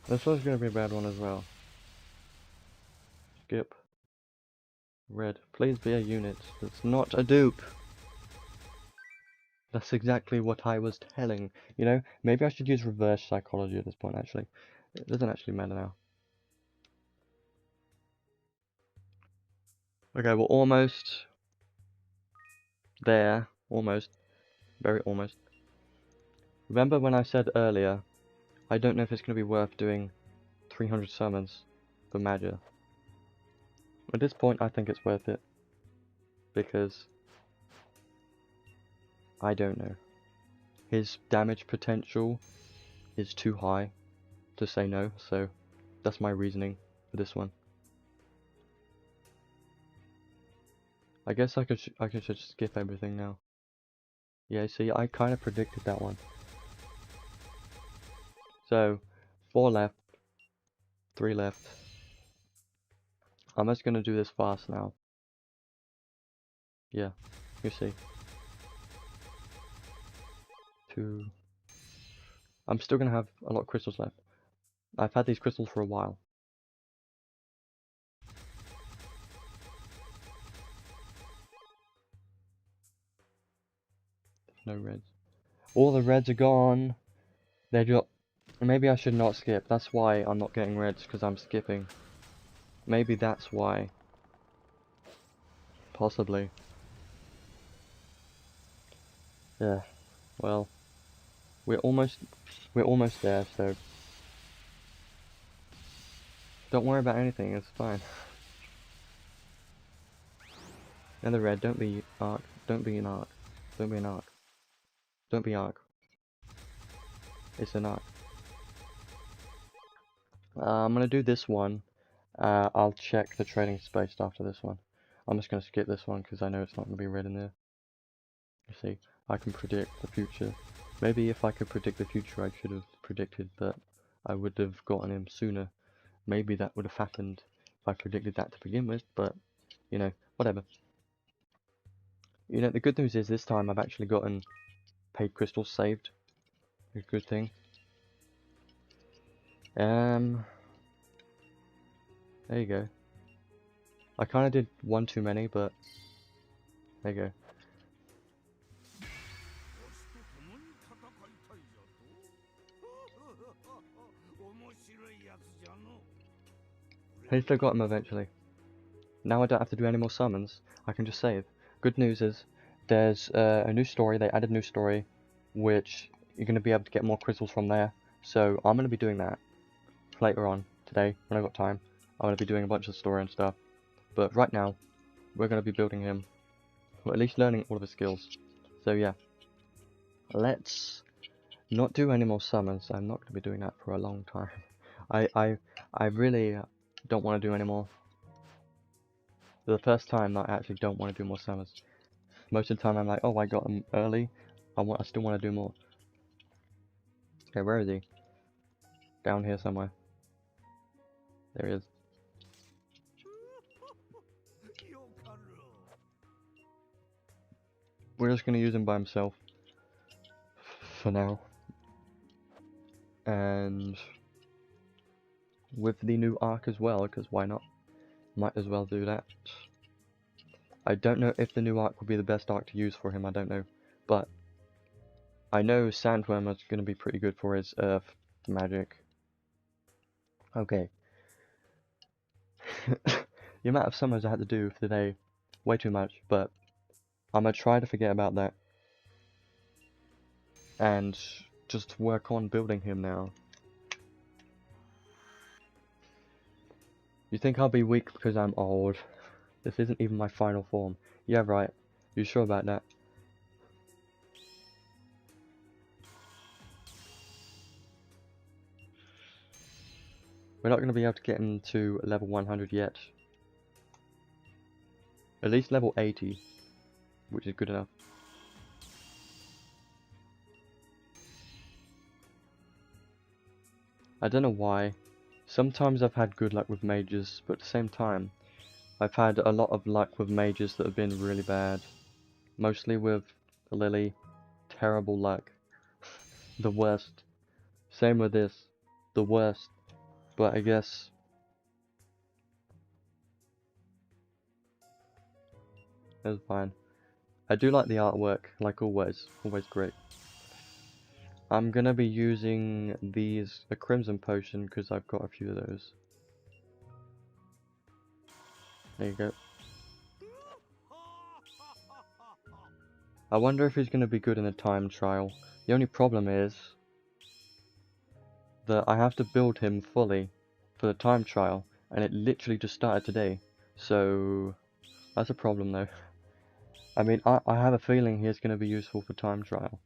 This one's gonna be a bad one as well. Skip. Red. Please be a unit. It's not a dupe. That's exactly what I was telling. You know, maybe I should use reverse psychology at this point, actually. It doesn't actually matter now. Okay, we're almost there. Almost. Very almost. Remember when I said earlier, I don't know if it's going to be worth doing 300 summons for Maja. At this point, I think it's worth it. Because I don't know. His damage potential is too high to say no, so that's my reasoning for this one. I guess I could just skip everything now. Yeah, see, I kind of predicted that one. So, 4 left, 3 left. I'm just gonna do this fast now. Yeah, you see. 2. I'm still gonna have a lot of crystals left. I've had these crystals for a while. No reds. All the reds are gone. They're just... Maybe I should not skip. That's why I'm not getting reds, because I'm skipping. Maybe that's why. Possibly. Yeah. Well, we're almost there, so don't worry about anything, it's fine. Another red, don't be arc. Don't be an arc. Don't be an arc. Don't be arc. It's an arc. I'm gonna do this one. I'll check the trading space after this one. I'm just gonna skip this one because I know it's not gonna be red in there. You see, I can predict the future. Maybe if I could predict the future, I should have predicted that I would have gotten him sooner. Maybe that would have happened if I predicted that to begin with, but, you know, whatever. You know, the good news is this time I've actually gotten paid crystals saved. A good thing. There you go. I kind of did one too many, but there you go. I still got him eventually. Now I don't have to do any more summons. I can just save. Good news is there's a new story. They added a new story, which you're going to be able to get more crystals from there. So I'm going to be doing that later on today when I got time. I'm going to be doing a bunch of story and stuff. But right now, we're going to be building him, or at least learning all of his skills. So yeah, let's not do any more summons. I'm not going to be doing that for a long time. I really don't want to do any more. For the first time, I actually don't want to do more summons. Most of the time, I'm like, oh, I got him early. I still want to do more. Okay, where is he? Down here somewhere. There he is. We're just going to use him by himself for now. And with the new arc as well, because why not? Might as well do that. I don't know if the new arc will be the best arc to use for him, I don't know. But I know Sandworm is going to be pretty good for his Earth magic. Okay. The amount of summons I had to do for today, way too much, but I'm going to try to forget about that. And just work on building him now. You think I'll be weak because I'm old? This isn't even my final form. Yeah, right. You sure about that? We're not going to be able to get him to level 100 yet. At least level 80, which is good enough. I don't know why. Sometimes I've had good luck with mages, but at the same time, I've had a lot of luck with mages that have been really bad. Mostly with the Lily. Terrible luck. The worst. Same with this. The worst. But I guess... That's fine. I do like the artwork, like always great. I'm gonna be using the Crimson Potion because I've got a few of those. There you go. I wonder if he's gonna be good in the time trial. The only problem is that I have to build him fully for the time trial, and it literally just started today. So that's a problem though. I mean, I have a feeling he's gonna be useful for time trial,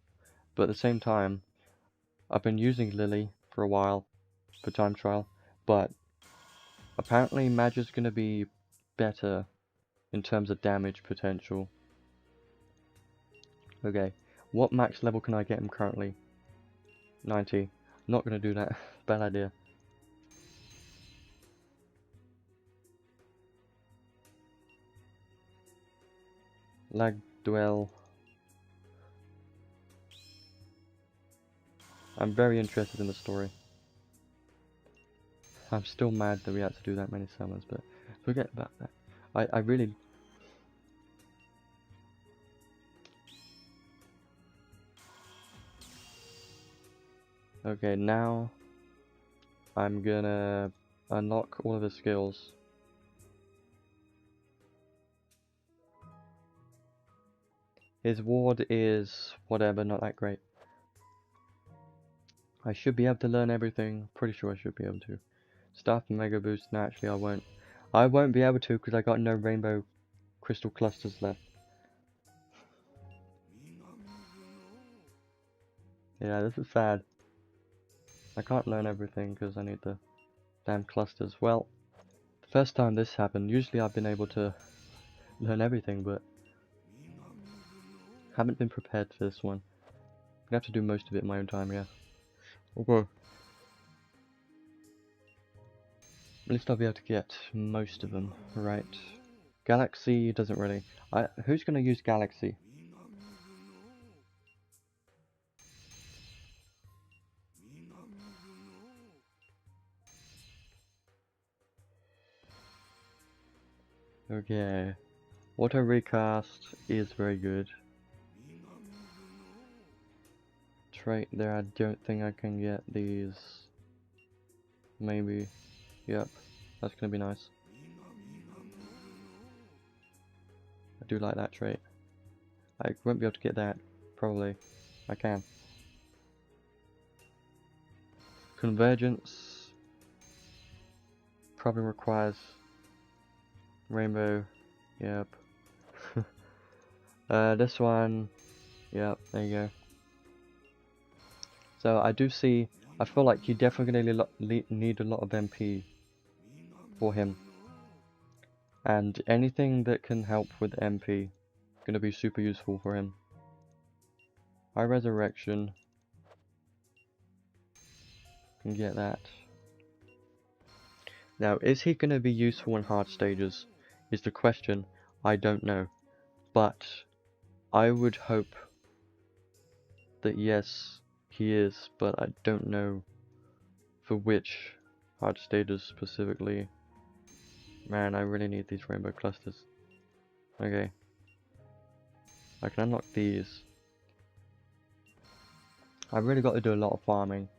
but at the same time, I've been using Lily for a while for time trial, but apparently Mage is going to be better in terms of damage potential. Okay, what max level can I get him currently? 90. Not going to do that. Bad idea. Lag Dwell. I'm very interested in the story. I'm still mad that we had to do that many summons, but forget about that. I really... Okay, now I'm gonna unlock all of the skills. His ward is whatever, not that great. I should be able to learn everything. Pretty sure I should be able to. Staff and Mega Boost. No, actually I won't. I won't be able to because I got no Rainbow Crystal Clusters left. Yeah, this is sad. I can't learn everything because I need the damn clusters. Well, the first time this happened, usually I've been able to learn everything, but haven't been prepared for this one. I'm gonna have to do most of it in my own time, yeah. Okay. At least I'll be able to get most of them, right? Galaxy doesn't really... who's gonna use Galaxy? Okay. Auto recast is very good. Trait there, I don't think I can get these. Maybe. Yep. That's gonna be nice. I do like that trait. I won't be able to get that. Probably. I can. Convergence. Probably requires Rainbow. Yep. This one. Yep, there you go. So I do see, I feel like you definitely need a lot of MP for him. And anything that can help with MP, gonna be super useful for him. High Resurrection. Can get that. Now, is he gonna be useful in hard stages? Is the question. I don't know. But I would hope that yes, he is, but I don't know for which hard stages specifically. Man, I really need these rainbow clusters. Okay. I can unlock these. I've really got to do a lot of farming.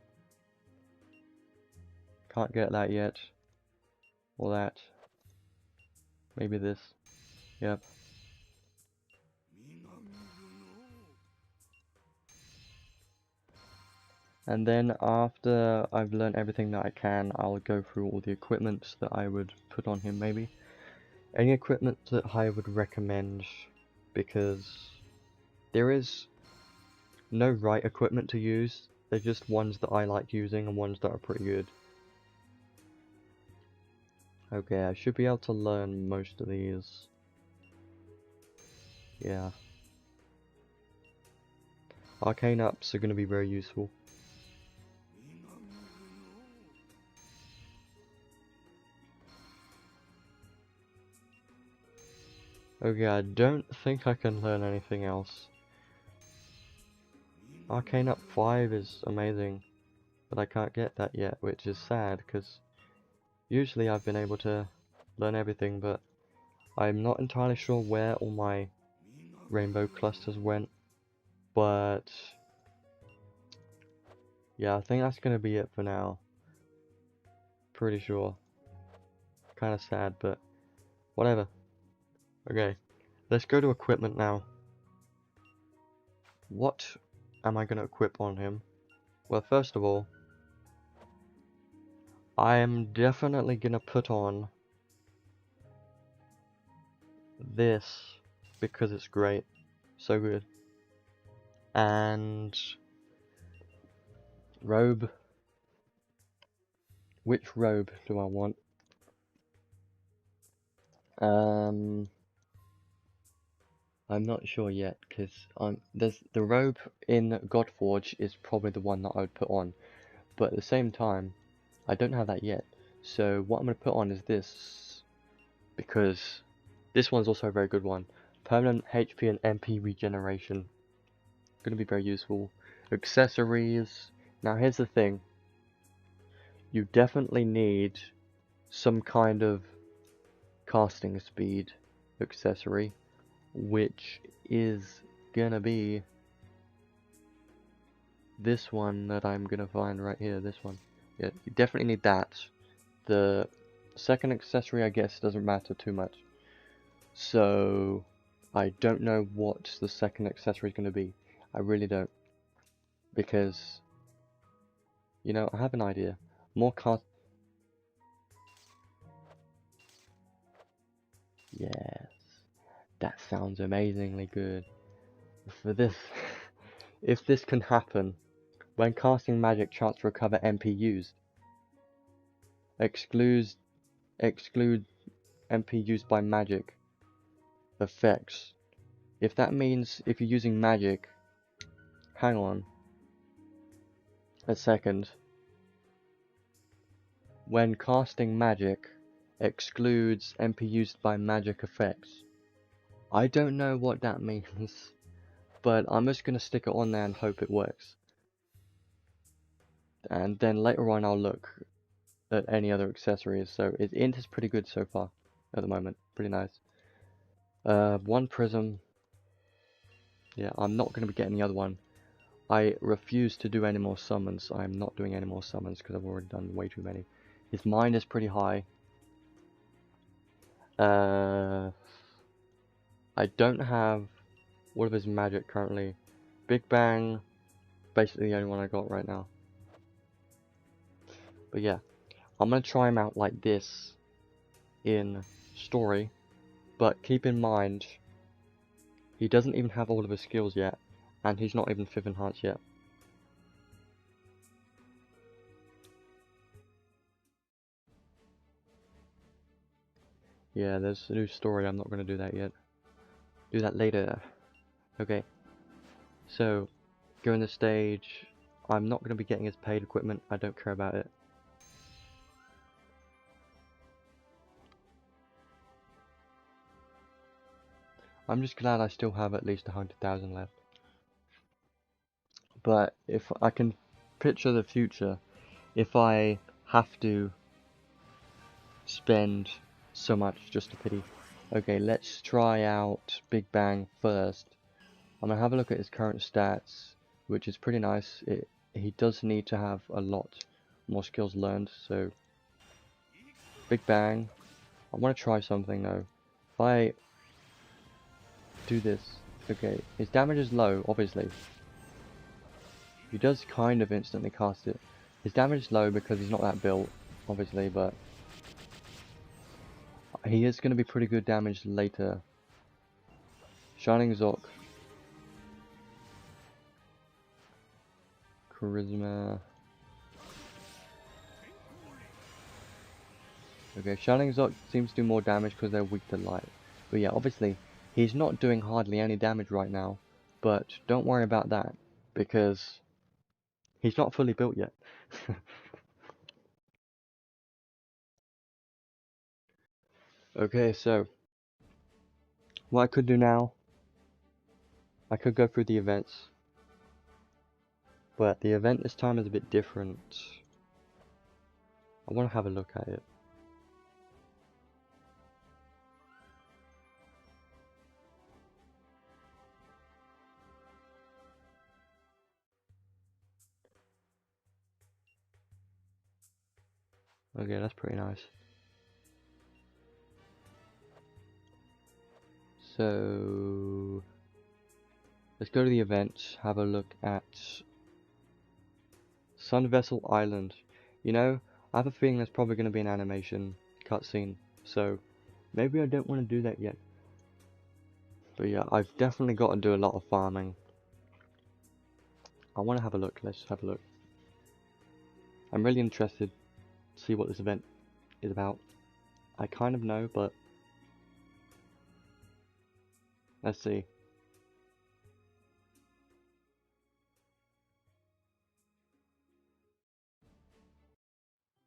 Can't get that yet. Or that. Maybe this. Yep. And then after I've learned everything that I can, I'll go through all the equipment that I would put on him maybe. Any equipment that I would recommend, because there is no right equipment to use. They're just ones that I like using and ones that are pretty good. Okay, I should be able to learn most of these. Yeah. Arcane ups are going to be very useful. Okay, I don't think I can learn anything else. Arcane up 5 is amazing, but I can't get that yet, which is sad, because usually I've been able to learn everything, but I'm not entirely sure where all my rainbow clusters went. But yeah, I think that's gonna be it for now. Pretty sure. Kind of sad, but whatever. Okay, let's go to equipment now. What am I gonna equip on him? Well, first of all, I am definitely gonna put on this because it's great, so good. And robe. Which robe do I want? I'm not sure yet, because there's the robe in Godforge is probably the one that I would put on, but at the same time, I don't have that yet. So what I'm going to put on is this, because this one's also a very good one. Permanent HP and MP regeneration. Going to be very useful. Accessories. Now here's the thing. You definitely need some kind of casting speed accessory, which is gonna be this one that I'm gonna find right here, this one. Yeah, you definitely need that. The second accessory, I guess, doesn't matter too much. So, I don't know what the second accessory is gonna be. I really don't. Because, you know, I have an idea. More cast... Yes. That sounds amazingly good. For this... if this can happen, when casting magic, chance to recover MP used. Exclude MP used by magic effects. If that means if you're using magic, hang on a second. When casting magic, excludes MP used by magic effects. I don't know what that means, but I'm just gonna stick it on there and hope it works. And then later on I'll look at any other accessories. So int is pretty good so far at the moment, pretty nice. One prism. Yeah, I'm not going to be getting the other one. I refuse to do any more summons. I'm not doing any more summons because I've already done way too many. His mind is pretty high. I don't have all of his magic currently. Big Bang, basically the only one I got right now. But yeah, I'm going to try him out like this in story. But keep in mind, he doesn't even have all of his skills yet. And he's not even 5th enhanced yet. Yeah, there's a new story, I'm not going to do that yet. Do that later. Okay. So, during the stage, I'm not going to be getting his paid equipment, I don't care about it. I'm just glad I still have at least 100,000 left. But if I can picture the future, if I have to spend so much, just a pity. Okay, let's try out Big Bang first. I'm gonna have a look at his current stats, which is pretty nice. He does need to have a lot more skills learned, so Big Bang. I want to try something though. If I do this, okay, his damage is low, obviously. He does kind of instantly cast it. His damage is low because he's not that built, obviously, but he is going to be pretty good damage later. Shining Zoc. Charisma. Okay, Shining Zoc seems to do more damage because they're weak to light. But yeah, obviously, he's not doing hardly any damage right now. But don't worry about that, because he's not fully built yet. Okay, so what I could do now, I could go through the events. But the event this time is a bit different. I want to have a look at it. Okay, that's pretty nice. So let's go to the event, have a look at Sun Vessel Island. You know, I have a feeling there's probably going to be an animation cutscene, so maybe I don't want to do that yet. But yeah, I've definitely got to do a lot of farming. I want to have a look. Let's have a look. I'm really interested to see what this event is about. I kind of know, but let's see.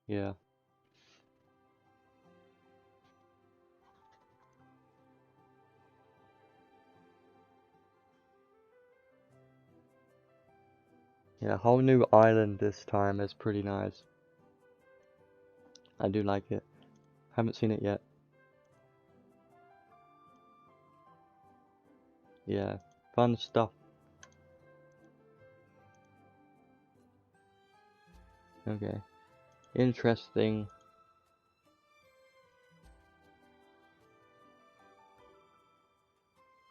Yeah. Yeah, whole new island this time is pretty nice. I do like it. Haven't seen it yet. Yeah, fun stuff. Okay. Interesting.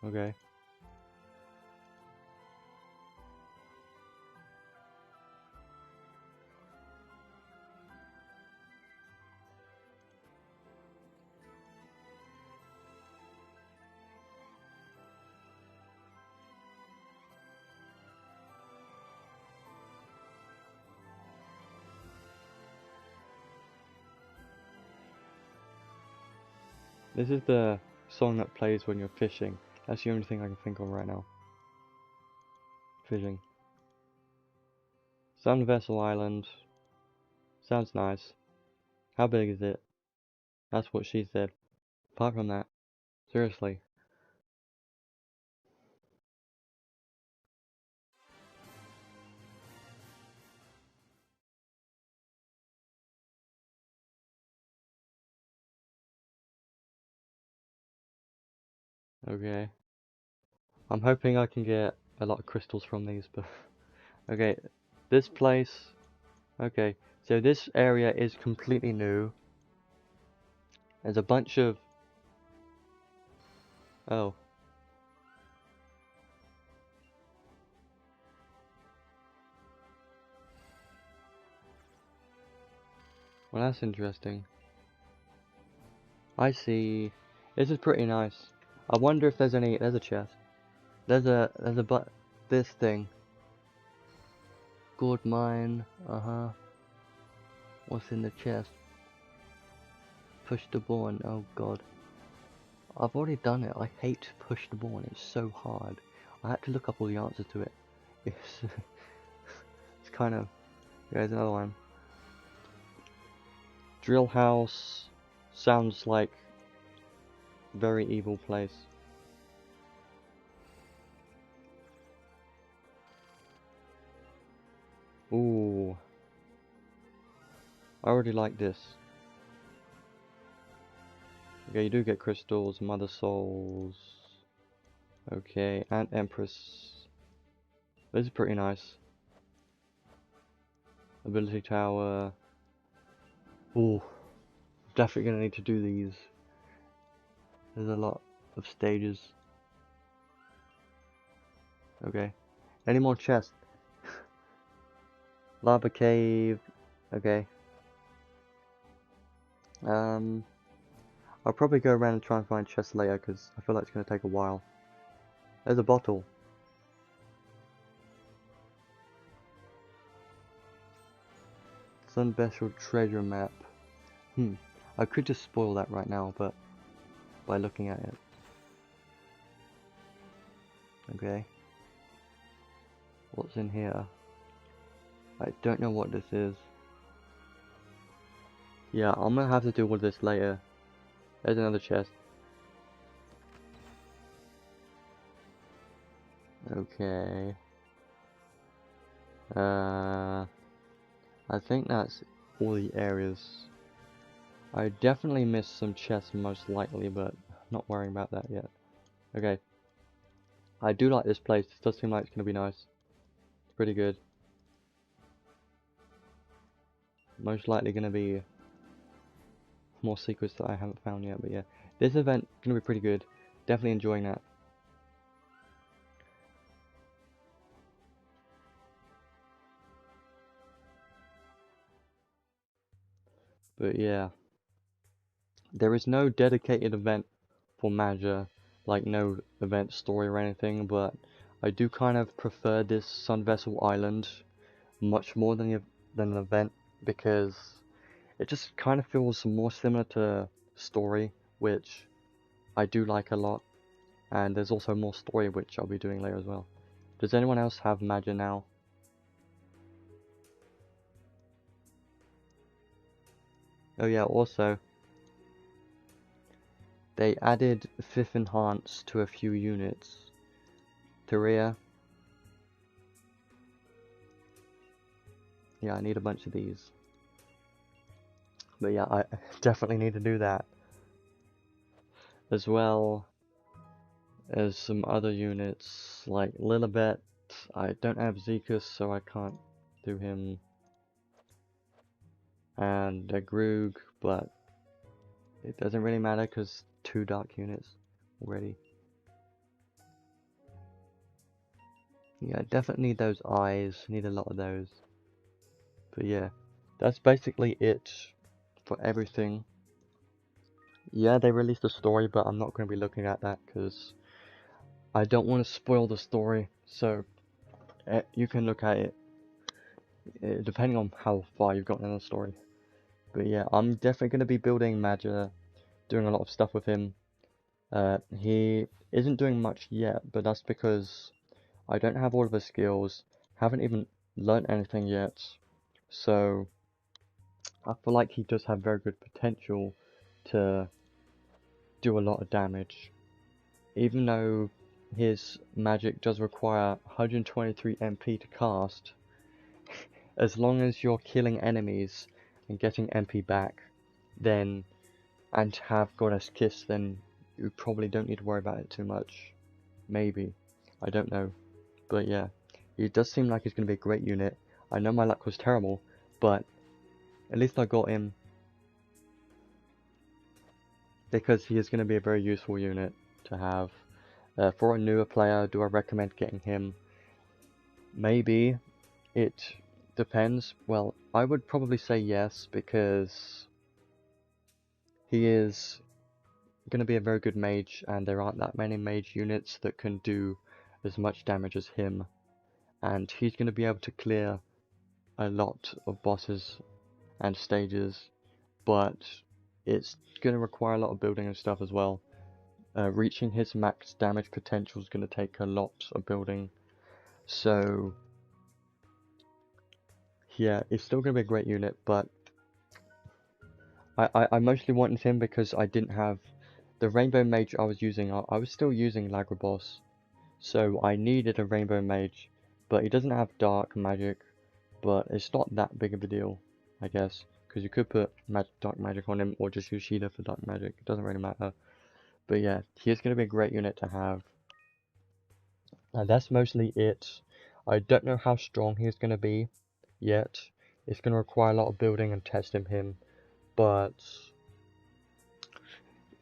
Okay. This is the song that plays when you're fishing. That's the only thing I can think of right now. Fishing. Sun Vessel Island. Sounds nice. How big is it? That's what she said. Apart from that, seriously. Okay. I'm hoping I can get a lot of crystals from these, but... Okay, this place... Okay, so this area is completely new. There's a bunch of... Oh. Well, that's interesting. I see. This is pretty nice. I wonder if there's any... There's a chest. There's a this thing. Gold mine. Uh-huh. What's in the chest? Push the button. Oh god. I've already done it. I hate push the button. It's so hard. I had to look up all the answers to it. It's it's kind of... There's another one. Drill house. Sounds like very evil place. Ooh. I already like this. Okay, you do get crystals, mother souls. Okay, and empress. This is pretty nice. Ability tower. Ooh. Definitely gonna need to do these. There's a lot of stages. Okay. Any more chests? Lava cave. Okay. I'll probably go around and try and find chests later because I feel like it's gonna take a while. There's a bottle. Sun Vessel treasure map. I could just spoil that right now, but by looking at it. Okay. What's in here? I don't know what this is. Yeah, I'm gonna have to do all this later. There's another chest. Okay. I think that's all the areas. I definitely missed some chests most likely, but not worrying about that yet. Okay. I do like this place. This does seem like it's gonna be nice. It's pretty good. Most likely gonna be more secrets that I haven't found yet. But yeah, this event gonna be pretty good. Definitely enjoying that. But yeah, there is no dedicated event for Maja, like no event story or anything, but I do kind of prefer this Sun Vessel Island much more than an event, because it just kind of feels more similar to story, which I do like a lot, and there's also more story which I'll be doing later as well. Does anyone else have Maja now? Oh yeah, also, they added 5th Enhance to a few units. Teria. Yeah, I need a bunch of these. But yeah, I definitely need to do that. As well as some other units, like Lilibet. I don't have Zekus, so I can't do him. And a Groog, but it doesn't really matter because 2 dark units already. Yeah, definitely need those eyes, need a lot of those. But yeah, that's basically it for everything. Yeah, they released a story, but I'm not going to be looking at that because I don't want to spoil the story. So you can look at it depending on how far you've gotten in the story. But yeah, I'm definitely going to be building Maja, doing a lot of stuff with him. He isn't doing much yet, but that's because I don't have all of his skills, haven't even learnt anything yet, so I feel like he does have very good potential to do a lot of damage. Even though his magic does require 123 MP to cast, as long as you're killing enemies and getting MP back, then, and have Goddess Kiss, then you probably don't need to worry about it too much. Maybe. I don't know. But yeah, it does seem like he's going to be a great unit. I know my luck was terrible, but at least I got him, because he is going to be a very useful unit to have. For a newer player, do I recommend getting him? Maybe. It depends. Well, I would probably say yes, because he is going to be a very good mage, and there aren't that many mage units that can do as much damage as him. And he's going to be able to clear a lot of bosses and stages, but it's going to require a lot of building and stuff as well. Reaching his max damage potential is going to take a lot of building, so yeah, it's still going to be a great unit, but I mostly wanted him because I didn't have the Rainbow Mage I was using. I was still using Lagrabos, so I needed a Rainbow Mage, but he doesn't have Dark Magic, but it's not that big of a deal, I guess, because you could put Dark Magic on him or just use Sheila for Dark Magic. It doesn't really matter. But yeah, he is going to be a great unit to have. And that's mostly it. I don't know how strong he's going to be yet. It's going to require a lot of building and testing him. But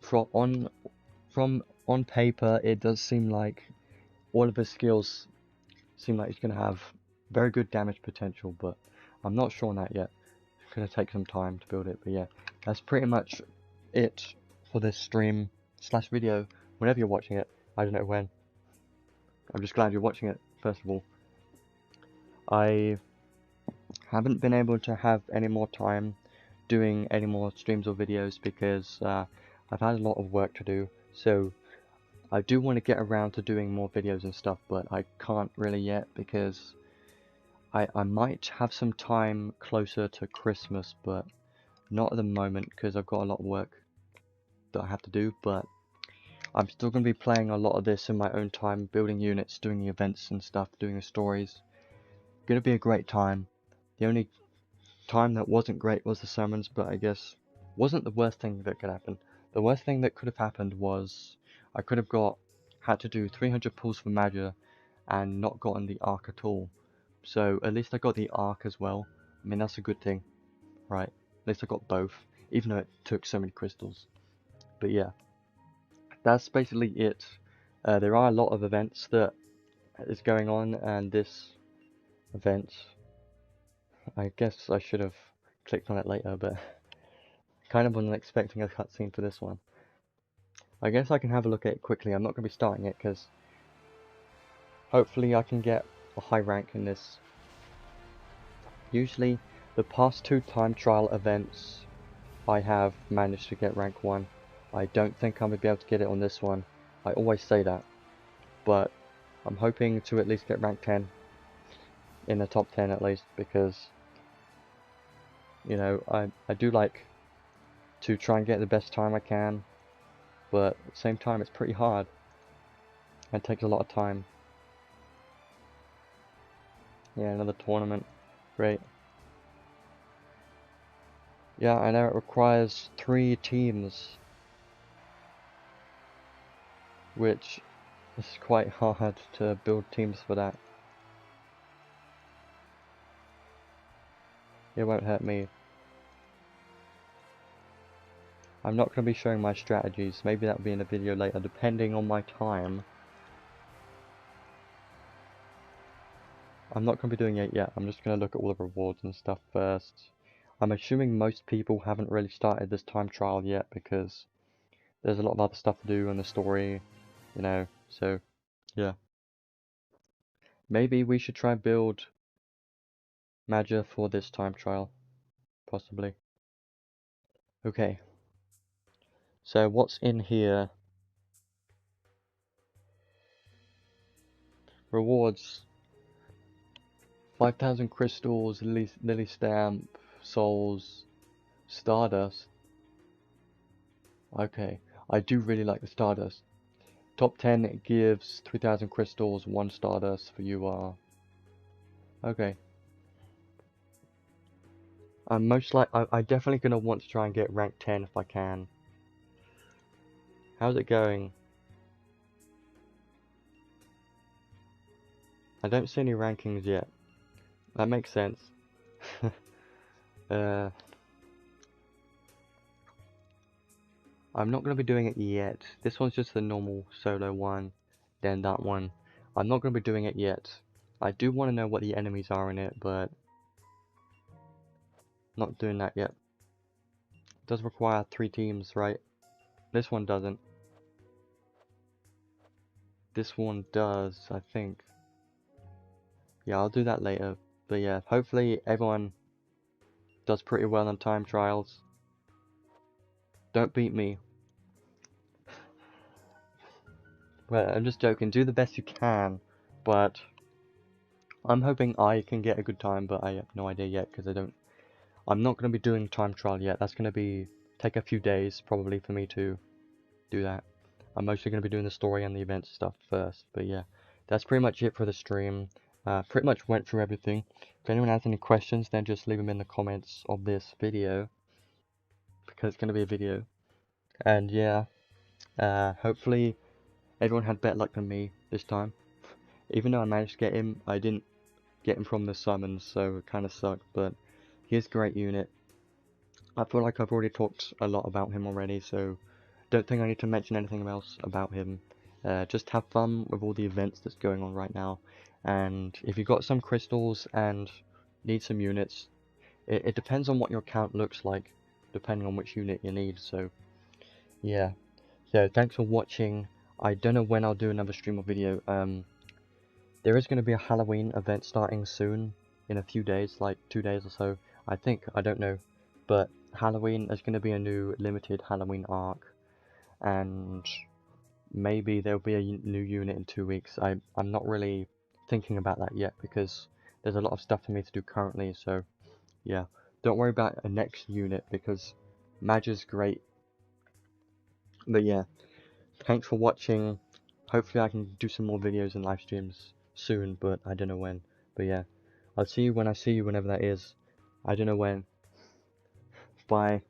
from on paper, it does seem like all of his skills seem like he's going to have very good damage potential. But I'm not sure on that yet. It's going to take some time to build it. But yeah, that's pretty much it for this stream / video. Whenever you're watching it, I don't know when. I'm just glad you're watching it, first of all. I haven't been able to have any more time doing any more streams or videos because I've had a lot of work to do, so I do want to get around to doing more videos and stuff, but I can't really yet because I might have some time closer to Christmas, but not at the moment because I've got a lot of work that I have to do. But I'm still going to be playing a lot of this in my own time, building units, doing the events and stuff, doing the stories. Gonna be a great time. The only time that wasn't great was the summons, but I guess wasn't the worst thing that could happen. The worst thing that could have happened was I could have had to do 300 pulls for Maja and not gotten the arc at all. So at least I got the arc as well. I mean, that's a good thing, right? At least I got both. even though it took so many crystals. But yeah, that's basically it. There are a lot of events that is going on, and this event, I guess I should have clicked on it later, but kind of wasn't expecting a cutscene for this one. I guess I can have a look at it quickly. I'm not going to be starting it because hopefully I can get a high rank in this. Usually the past 2 time trial events I have managed to get rank 1. I don't think I'm going to be able to get it on this one. I always say that, but I'm hoping to at least get rank 10 in the top 10 at least, because you know, I do like to try and get the best time I can, but at the same time it's pretty hard and takes a lot of time. Yeah, another tournament. Great. Yeah, I know it requires 3 teams, which is quite hard to build teams for that. It won't hurt me. I'm not going to be showing my strategies. Maybe that'll be in a video later, depending on my time. I'm not going to be doing it yet. I'm just going to look at all the rewards and stuff first. I'm assuming most people haven't really started this time trial yet, because there's a lot of other stuff to do in the story, you know, so yeah. Maybe we should try and build Maja for this time trial, possibly. Okay, so what's in here? Rewards. 5,000 crystals, lily stamp, souls, stardust. Okay, I do really like the stardust. Top 10, it gives 3,000 crystals, 1 stardust for UR. Okay. I'm I definitely gonna want to try and get rank 10 if I can. How's it going? I don't see any rankings yet. That makes sense. I'm not going to be doing it yet. This one's just the normal solo one, then that one. I'm not going to be doing it yet. I do want to know what the enemies are in it, but not doing that yet. It does require 3 teams, right? This one doesn't. This one does, I think. Yeah, I'll do that later. But yeah, hopefully everyone does pretty well on time trials. Don't beat me. Well, I'm just joking. Do the best you can, but I'm hoping I can get a good time, but I have no idea yet because I'm not going to be doing time trial yet. That's going to take a few days probably for me to do that. I'm mostly going to be doing the story and the event stuff first, but yeah, that's pretty much it for the stream. Pretty much went through everything. If anyone has any questions, then just leave them in the comments of this video, because it's going to be a video. And yeah, hopefully everyone had better luck than me this time. Even though I managed to get him, I didn't get him from the summons, so it kind of sucked, but he is a great unit. I feel like I've already talked a lot about him already, so don't think I need to mention anything else about him. Just have fun with all the events that's going on right now, and if you've got some crystals and need some units, it depends on what your account looks like, depending on which unit you need, so yeah. So thanks for watching. I don't know when I'll do another stream or video. There is going to be a Halloween event starting soon, in a few days, like 2 days or so, I think, I don't know, but Halloween, there's going to be a new limited Halloween arc, and maybe there'll be a new unit in 2 weeks. I'm not really thinking about that yet, because there's a lot of stuff for me to do currently, so yeah, don't worry about a next unit, because Mage is great. But yeah, thanks for watching. Hopefully I can do some more videos and live streams soon, but I don't know when. But yeah, I'll see you when I see you, whenever that is. I don't know when. Bye.